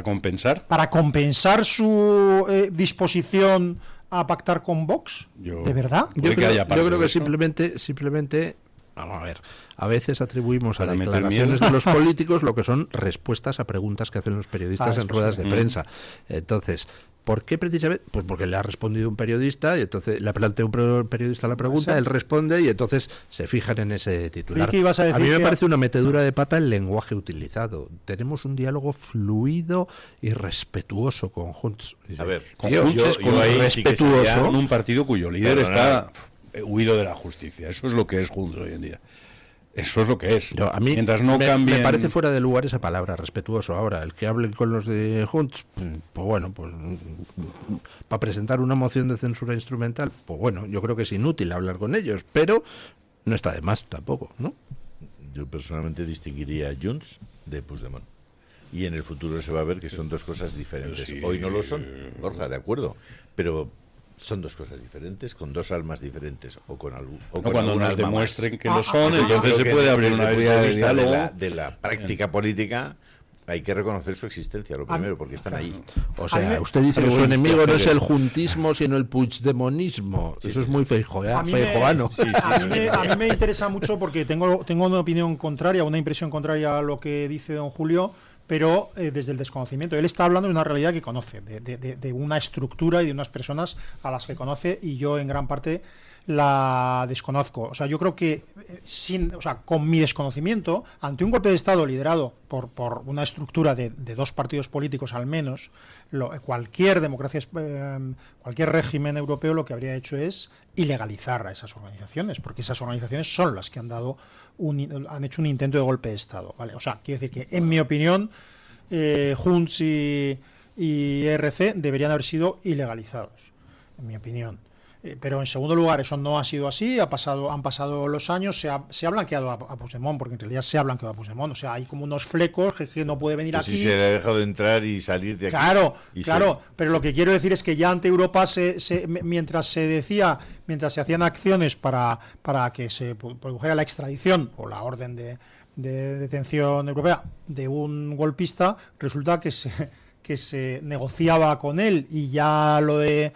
compensar? ¿Para compensar su disposición a pactar con Vox? ¿De verdad? Yo creo que simplemente vamos a ver, a veces atribuimos a declaraciones de los políticos lo que son respuestas a preguntas que hacen los periodistas en ruedas de prensa. Entonces, ¿Por qué precisamente? Pues porque le ha respondido un periodista y entonces le plantea un periodista la pregunta, él responde y entonces se fijan en ese titular. A mí me parece una metedura de pata el lenguaje utilizado. Tenemos un diálogo fluido y respetuoso con Junts. A ver, con Junts es con respetuoso con un partido cuyo líder está huido de la justicia. Eso es lo que es Junts hoy en día. Eso es lo que es. A mí mientras no cambien... me parece fuera de lugar esa palabra, respetuoso. Ahora, el que hable con los de Junts, pues bueno, pues para presentar una moción de censura instrumental, pues bueno, yo creo que es inútil hablar con ellos, pero no está de más tampoco, ¿no? Yo personalmente distinguiría a Junts de Puigdemont. Y en el futuro se va a ver que son dos cosas diferentes. Sí. Hoy no lo son, Borja, de acuerdo, pero... son dos cosas diferentes, con dos almas diferentes, o con algo. Cuando nos demuestren que lo son, entonces se puede abrir una vía de diálogo. De la práctica política, hay que reconocer su existencia, lo primero, porque están ahí. O sea, usted dice que su enemigo no es el juntismo, sino el puigdemonismo. Eso es muy feijoano. A mí me interesa mucho porque tengo una opinión contraria, una impresión contraria a lo que dice don Julio, pero desde el desconocimiento. Él está hablando de una realidad que conoce, de una estructura y de unas personas a las que conoce, y yo en gran parte la desconozco. O sea, yo creo que con mi desconocimiento, ante un golpe de Estado liderado por una estructura de dos partidos políticos al menos, cualquier democracia, cualquier régimen europeo lo que habría hecho es ilegalizar a esas organizaciones, porque esas organizaciones son las que han hecho un intento de golpe de Estado, ¿vale? O sea, quiero decir que, en mi opinión, Junts y ERC deberían haber sido ilegalizados, en mi opinión. Pero en segundo lugar, eso no ha sido así, han pasado los años, se ha blanqueado a Puigdemont, porque en realidad se ha blanqueado a Puigdemont, o sea, hay como unos flecos que no puede venir aquí. Si se le ha dejado entrar y salir de aquí. Claro, pero lo que quiero decir es que ya ante Europa, mientras se hacían acciones para que se produjera la extradición o la orden de detención europea de un golpista, resulta que se negociaba con él, y ya lo de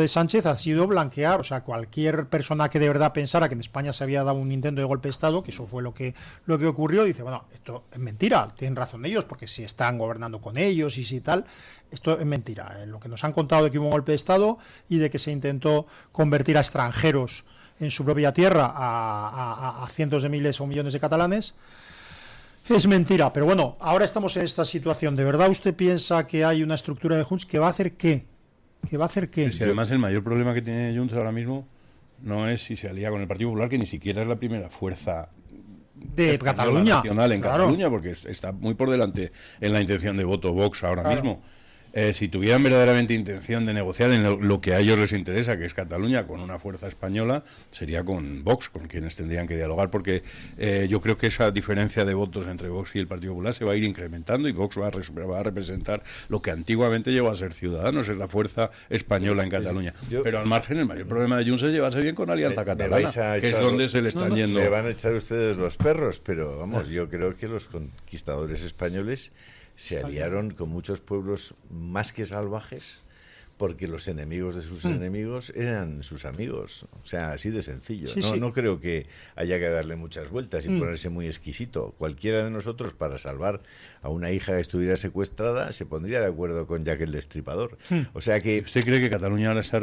Sánchez ha sido blanquear. O sea, cualquier persona que de verdad pensara que en España se había dado un intento de golpe de Estado, que eso fue lo que ocurrió, dice, bueno, esto es mentira, tienen razón ellos, porque si están gobernando con ellos y si tal, esto es mentira. Lo que nos han contado de que hubo un golpe de Estado y de que se intentó convertir a extranjeros en su propia tierra a cientos de miles o millones de catalanes, es mentira. Pero bueno, ahora estamos en esta situación. ¿De verdad usted piensa que hay una estructura de Junts que va a hacer qué? ¿Que va a hacer qué? Si además el mayor problema que tiene Junts ahora mismo no es si se alía con el Partido Popular, que ni siquiera es la primera fuerza de Cataluña nacional en Cataluña, porque está muy por delante en la intención de voto Vox ahora mismo. Si tuvieran verdaderamente intención de negociar en lo que a ellos les interesa, que es Cataluña, con una fuerza española, sería con Vox, con quienes tendrían que dialogar, porque yo creo que esa diferencia de votos entre Vox y el Partido Popular se va a ir incrementando, y Vox va a representar lo que antiguamente llegó a ser Ciudadanos, es la fuerza española en Cataluña. Pero al margen, el mayor problema de Junts es llevarse bien con Alianza Catalana, que es donde se le están yendo. Se van a echar ustedes los perros, pero vamos, yo creo que los conquistadores españoles se aliaron con muchos pueblos más que salvajes, porque los enemigos de sus enemigos eran sus amigos. O sea, así de sencillo. No creo que haya que darle muchas vueltas y ponerse muy exquisito. Cualquiera de nosotros, para salvar a una hija que estuviera secuestrada, se pondría de acuerdo con Jack el Destripador. O sea que... ¿Usted cree que Cataluña ahora está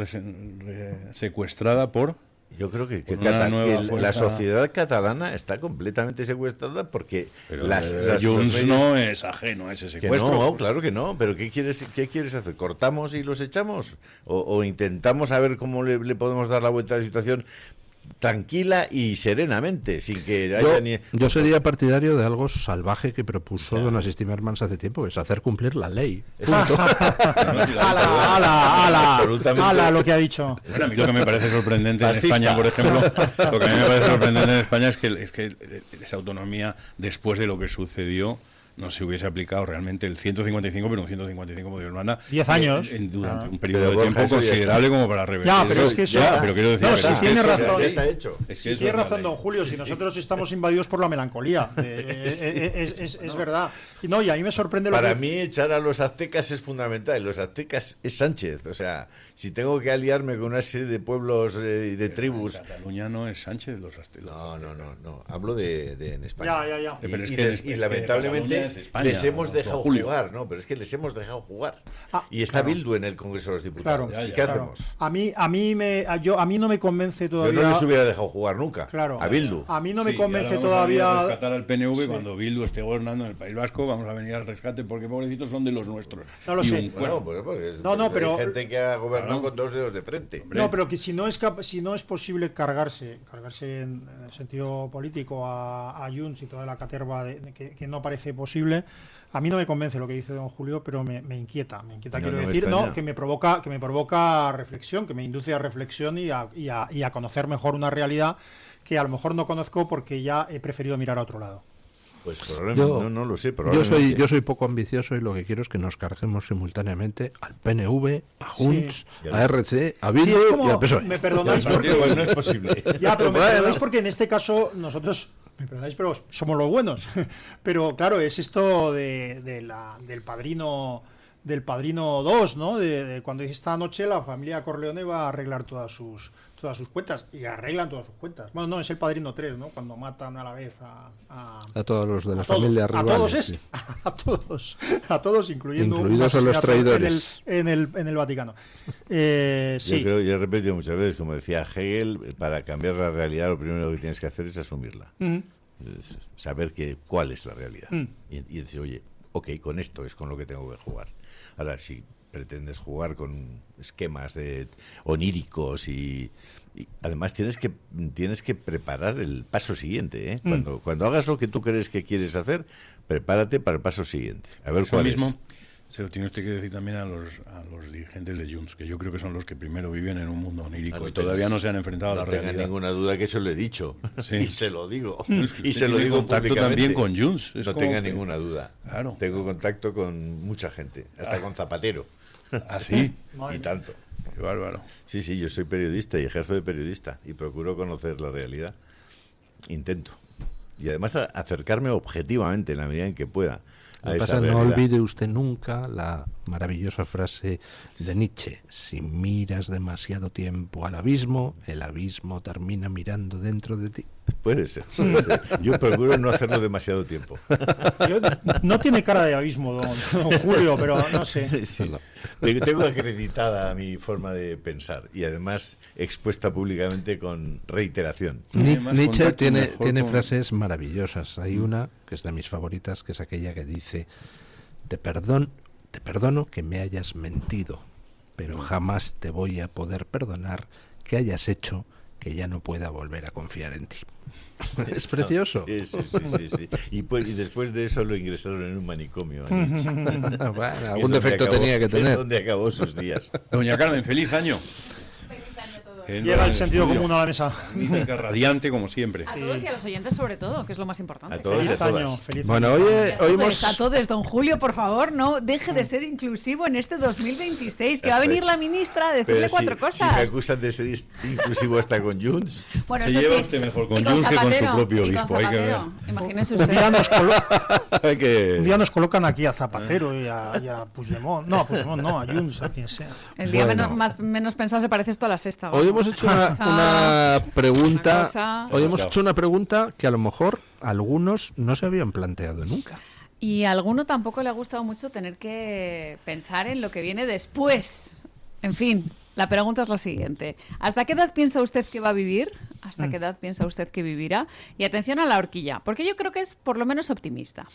secuestrada por...? Yo creo que la sociedad catalana está completamente secuestrada, porque Junts no es ajeno a ese secuestro. No, claro que no, pero ¿qué quieres hacer? ¿Cortamos y los echamos? ¿O intentamos a ver cómo le podemos dar la vuelta a la situación tranquila y serenamente, sin que haya yo sería partidario de algo salvaje que propuso don Asís Timmermans hace tiempo, que es hacer cumplir la ley. ¡Hala! Lo que ha dicho. Bueno, a mí lo que me parece sorprendente en España, por ejemplo, lo que a mí me parece sorprendente en España es que esa autonomía, después de lo que sucedió, no se hubiese aplicado realmente el 155, pero un 155 como Dios manda. 10 años. Durante un periodo de tiempo considerable como para revertir. Pero es que eso... pero quiero decir... No, si tiene razón. Está hecho. Tiene razón, don Julio, si nosotros estamos invadidos por la melancolía. Es verdad. Y a mí me sorprende lo Para mí, echar a los aztecas es fundamental. Los aztecas es Sánchez. O sea, si tengo que aliarme con una serie de pueblos y de tribus... Cataluña no es Sánchez, los aztecas. No. Hablo de en España. Ya. Y lamentablemente... les hemos dejado jugar, ¿no? Pero es que les hemos dejado jugar. Y está Bildu en el Congreso de los Diputados. Claro, ¿Qué hacemos? A mí no me convence todavía. Yo no les hubiera dejado jugar nunca. Claro. A Bildu. A mí no me convence todavía. Vamos a rescatar al PNV cuando Bildu esté gobernando en el País Vasco. Vamos a venir al rescate porque pobrecitos son de los nuestros. No lo sé. Bueno, pero hay gente que ha gobernado con 2 dedos de frente. No, pero que si no es posible cargarse en el sentido político a Junts y toda la caterva que no parece posible, a mí no me convence lo que dice don Julio, pero me inquieta, quiero decir, que me provoca reflexión, que me induce a reflexión y a conocer mejor una realidad que a lo mejor no conozco porque ya he preferido mirar a otro lado. Pues no lo sé. Yo soy poco ambicioso y lo que quiero es que nos carguemos simultáneamente al PNV, a Junts, a RC, a Bildu y al PSOE. Me perdonáis porque no es posible. Ya, pero me perdonáis porque en este caso nosotros, me perdonáis, pero somos los buenos. Pero claro, es esto del padrino 2, ¿no? De cuando esta noche la familia Corleone va a arreglar todas sus cuentas, y arreglan todas sus cuentas. Bueno, no, es el padrino 3, ¿no? Cuando matan a la vez a todos los de la familia rivales. A todos, incluyendo incluidos a los traidores en el Vaticano. Sí. Yo he repetido muchas veces, como decía Hegel, para cambiar la realidad lo primero que tienes que hacer es asumirla. Es saber cuál es la realidad. Y decir, oye, ok, con esto es con lo que tengo que jugar. Ahora, si pretendes jugar con esquemas oníricos y además tienes que preparar el paso siguiente, ¿eh? Cuando hagas lo que tú crees que quieres hacer, prepárate para el paso siguiente. A ver cuál es. Se lo tiene usted que decir también a los dirigentes de Junts, que yo creo que son los que primero viven en un mundo onírico y todavía no se han enfrentado a la realidad. No tenga ninguna duda que eso lo he dicho. Sí. Y se lo digo. Y se lo digo públicamente. También con Junts. No tenga ninguna duda. Claro. Tengo contacto con mucha gente, hasta con Zapatero. ¿Ah, sí? Y tanto. Qué bárbaro. Sí, yo soy periodista y ejerzo de periodista y procuro conocer la realidad. Intento. Y además acercarme objetivamente en la medida en que pueda. No olvide usted nunca la maravillosa frase de Nietzsche: si miras demasiado tiempo al abismo, el abismo termina mirando dentro de ti. Puede ser. Yo procuro no hacerlo demasiado tiempo. No tiene cara de abismo, don Julio, pero no sé. Sí. Tengo acreditada mi forma de pensar y además expuesta públicamente con reiteración. Nietzsche tiene frases maravillosas. Hay una que es de mis favoritas, que es aquella que dice: te perdono que me hayas mentido, pero jamás te voy a poder perdonar que hayas hecho que ya no pueda volver a confiar en ti. Es precioso. Sí. Y después de eso lo ingresaron en un manicomio. Bueno, algún defecto tenía que tener. Es donde acabó sus días. Doña Carmen, feliz año. Lleva el sentido común a la mesa. Radiante como siempre. A todos y a los oyentes sobre todo, que es lo más importante. A todos feliz año. Bueno, oímos... A todos, don Julio, por favor, no deje de ser inclusivo en este 2026, que va a venir la ministra a decirle cuatro cosas. Si me acusan de ser inclusivo hasta con Junts. Bueno, se lleva usted mejor con Junts que con su propio obispo. Hay que ver. Imagínese usted. Un día nos colocan aquí a Zapatero y a Puigdemont. No, a Puigdemont no, a Junts, a quien sea. El día menos pensado se parece esto a la sexta. Hoy hemos hecho una pregunta. Hoy hemos hecho una pregunta que a lo mejor algunos no se habían planteado nunca. Y a alguno tampoco le ha gustado mucho tener que pensar en lo que viene después. En fin, la pregunta es la siguiente: ¿hasta qué edad piensa usted que va a vivir? ¿Hasta qué edad piensa usted que vivirá? Y atención a la horquilla, porque yo creo que es por lo menos optimista.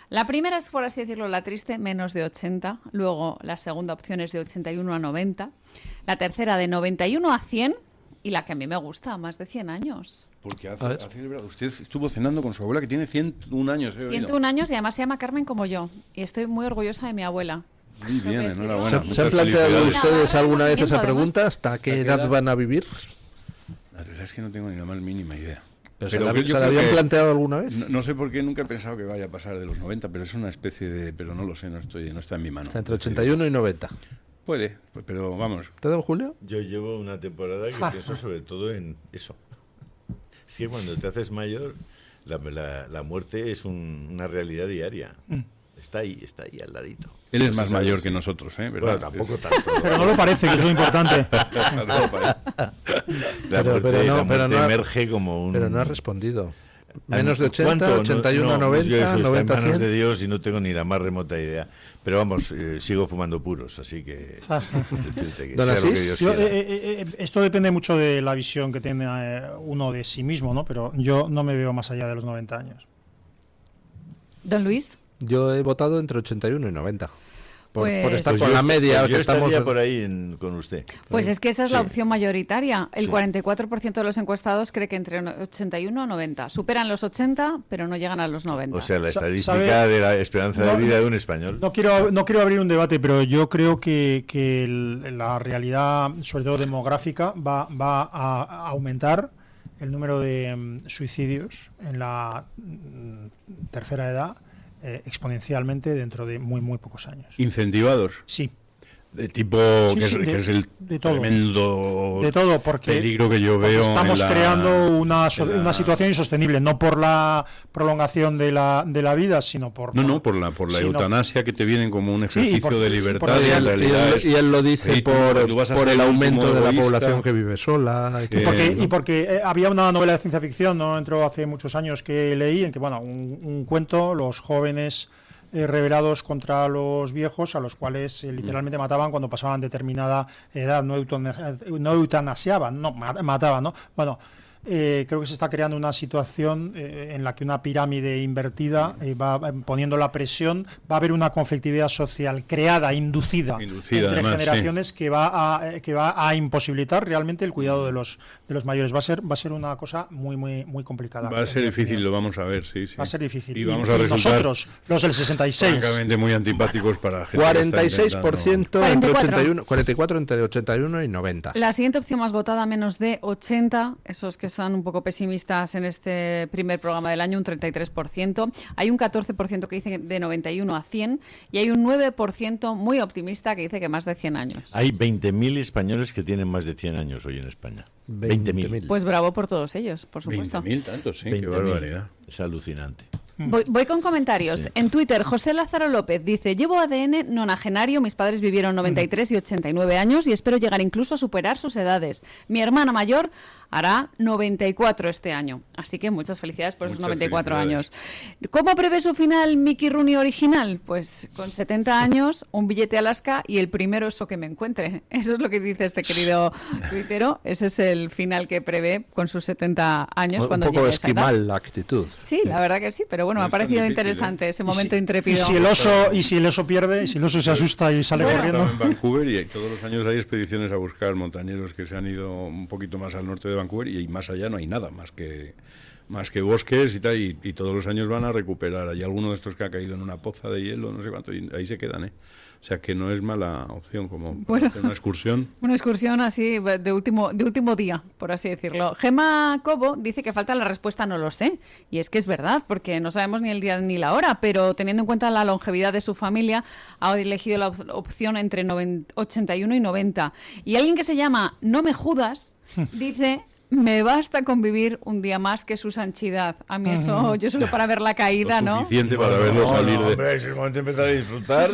La primera es, por así decirlo, la triste, menos de 80. Luego la segunda opción es de 81 a 90. La tercera de 91 a 100. Y la que a mí me gusta, más de 100 años. Porque usted estuvo cenando con su abuela, que tiene 101 años. 101 años y además se llama Carmen como yo. Y estoy muy orgullosa de mi abuela. Muy bien, enhorabuena. ¿Se han planteado ustedes alguna vez esa pregunta? ¿Hasta qué edad van a vivir? La verdad es que no tengo ni la más mínima idea. ¿Pero se la habían planteado alguna vez? No sé por qué, nunca he pensado que vaya a pasar de los 90, pero es una especie de... Pero no lo sé, no está en mi mano. O sea, entre 81 y 90. Puede, pero vamos. ¿Te don Julio? Yo llevo una temporada que pienso sobre todo en eso. Es que cuando te haces mayor, la muerte es una realidad diaria. Está ahí al ladito. Él es más mayor que nosotros, ¿eh? Bueno, tampoco tanto. Pero no lo parece, que es lo importante. La muerte emerge como un... Pero no ha respondido. Menos de 80, 81, 90, yo eso 90, está en manos 100. de Dios y no tengo ni la más remota idea. Pero vamos, sigo fumando puros, así que decirte que sea lo que Dios quiera. Esto depende mucho de la visión que tiene uno de sí mismo, ¿no? Pero yo no me veo más allá de los 90 años. Don Luis. Yo he votado entre 81 y 90. Por Pues- estar Pues con yo la est- media pues yo que estamos estaría por ahí con usted. Pues es que esa es la Sí. opción mayoritaria. El Sí. 44% de los encuestados cree que entre 81 y 90. Superan los 80, pero no llegan a los 90. O sea, la ¿Sabe? estadística de la esperanza de vida de un español. No quiero abrir un debate, pero yo creo que la realidad, sobre todo demográfica, va a aumentar el número de suicidios en la tercera edad exponencialmente dentro de muy pocos años. Incentivados. Sí. De tipo Sí, que, sí, que es el de todo. tremendo De todo, porque peligro que yo veo. estamos en la- creando una en la- situación insostenible, no por la prolongación de la vida, sino por por la sino- eutanasia que te vienen como un Sí, ejercicio y por- de y libertad. por- Y en realidad y él lo dice oye, tú vas a por ser el último aumento de la egoísta. población que vive sola. Y porque había una novela de ciencia ficción, no entró hace muchos años, que leí, en que, bueno, un cuento, los jóvenes rebelados contra los viejos, a los cuales literalmente mataban cuando pasaban determinada edad, no eutanasiaban, no, mataban, ¿no? Bueno, creo que se está creando una situación en la que una pirámide invertida va poniendo la presión, va a haber una conflictividad social creada, inducida entre además, generaciones, sí, que va a imposibilitar realmente el cuidado de los mayores. Va a ser una cosa muy complicada. Va a ser difícil, lo vamos a ver, sí. Va a ser difícil. Y vamos a resultar nosotros, los del 66. francamente muy antipáticos para gente que está 46% intentando- entre 81, 44 entre 81 y 90. La siguiente opción más votada, menos de 80, esos que están un poco pesimistas en este primer programa del año, un 33%. Hay un 14% que dice de 91 a 100 y hay un 9% muy optimista que dice que más de 100 años. Hay 20.000 españoles que tienen más de 100 años hoy en España. 20.000. Pues bravo por todos ellos, por supuesto. 20.000 tantos, sí, qué 20.000. barbaridad. Es alucinante. Voy con comentarios. Sí. En Twitter, José Lázaro López dice: llevo ADN nonagenario, mis padres vivieron 93 y 89 años y espero llegar incluso a superar sus edades. Mi hermana mayor hará 94 este año. Así que muchas felicidades por esos Muchas 94 felicidades. años. ¿Cómo prevé su final Mickey Rooney original? Pues con 70 años, un billete a Alaska y el primero eso que me encuentre. Eso es lo que dice este querido tuitero. Ese es el final que prevé con sus 70 años. Un cuando poco llegue a esa edad. esquimal la actitud. Sí, la verdad que sí, pero bueno, me ha No es tan parecido difícil, interesante ese Y momento si- intrépido. Y si el oso pierde, y si el oso se asusta y sale corriendo. Estaba en Vancouver y todos los años hay expediciones a buscar montañeros que se han ido un poquito más al norte de Vancouver y más allá no hay nada más que bosques y tal, y todos los años van a recuperar. Hay alguno de estos que ha caído en una poza de hielo, no sé cuánto, y ahí se quedan, O sea que no es mala opción como Bueno. hacer una excursión. Una excursión así de último día, por así decirlo. Gema Cobo dice que falta la respuesta no lo sé. Y es que es verdad, porque no sabemos ni el día ni la hora, pero teniendo en cuenta la longevidad de su familia, ha elegido la opción entre 81 y 90. Y alguien que se llama No me judas dice: me basta con vivir un día más que su sanchidad. A mí eso, yo solo para ver la caída, Lo ¿no? suficiente para verlo salir de... Hombre, es el momento de empezar a disfrutar.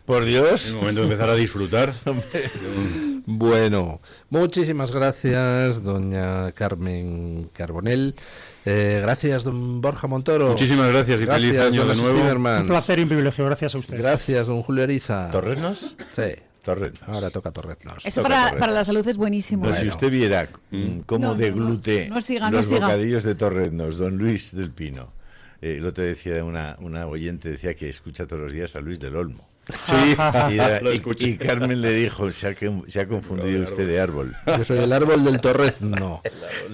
Por Dios. Es el momento de empezar a disfrutar. Bueno, muchísimas gracias, doña Carmen Carbonell. Gracias, don Borja Montoro. Muchísimas gracias y feliz año don de nuevo. Stiverman. Un placer y un privilegio, gracias a usted. Gracias, don Julio Ariza. ¿Torreznos? Sí. Torreznos. Ahora toca Torreznos. Eso para la salud es buenísimo. Pues si usted viera cómo No, deglute no siga, los no siga. bocadillos de Torreznos, don Luis del Pino. Lo te decía una oyente, decía que escucha todos los días a Luis del Olmo. Sí, lo escuché. Y Carmen le dijo: se ha confundido usted de árbol. Yo soy el árbol del Torrezno.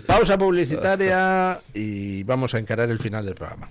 Pausa publicitaria y vamos a encarar el final del programa.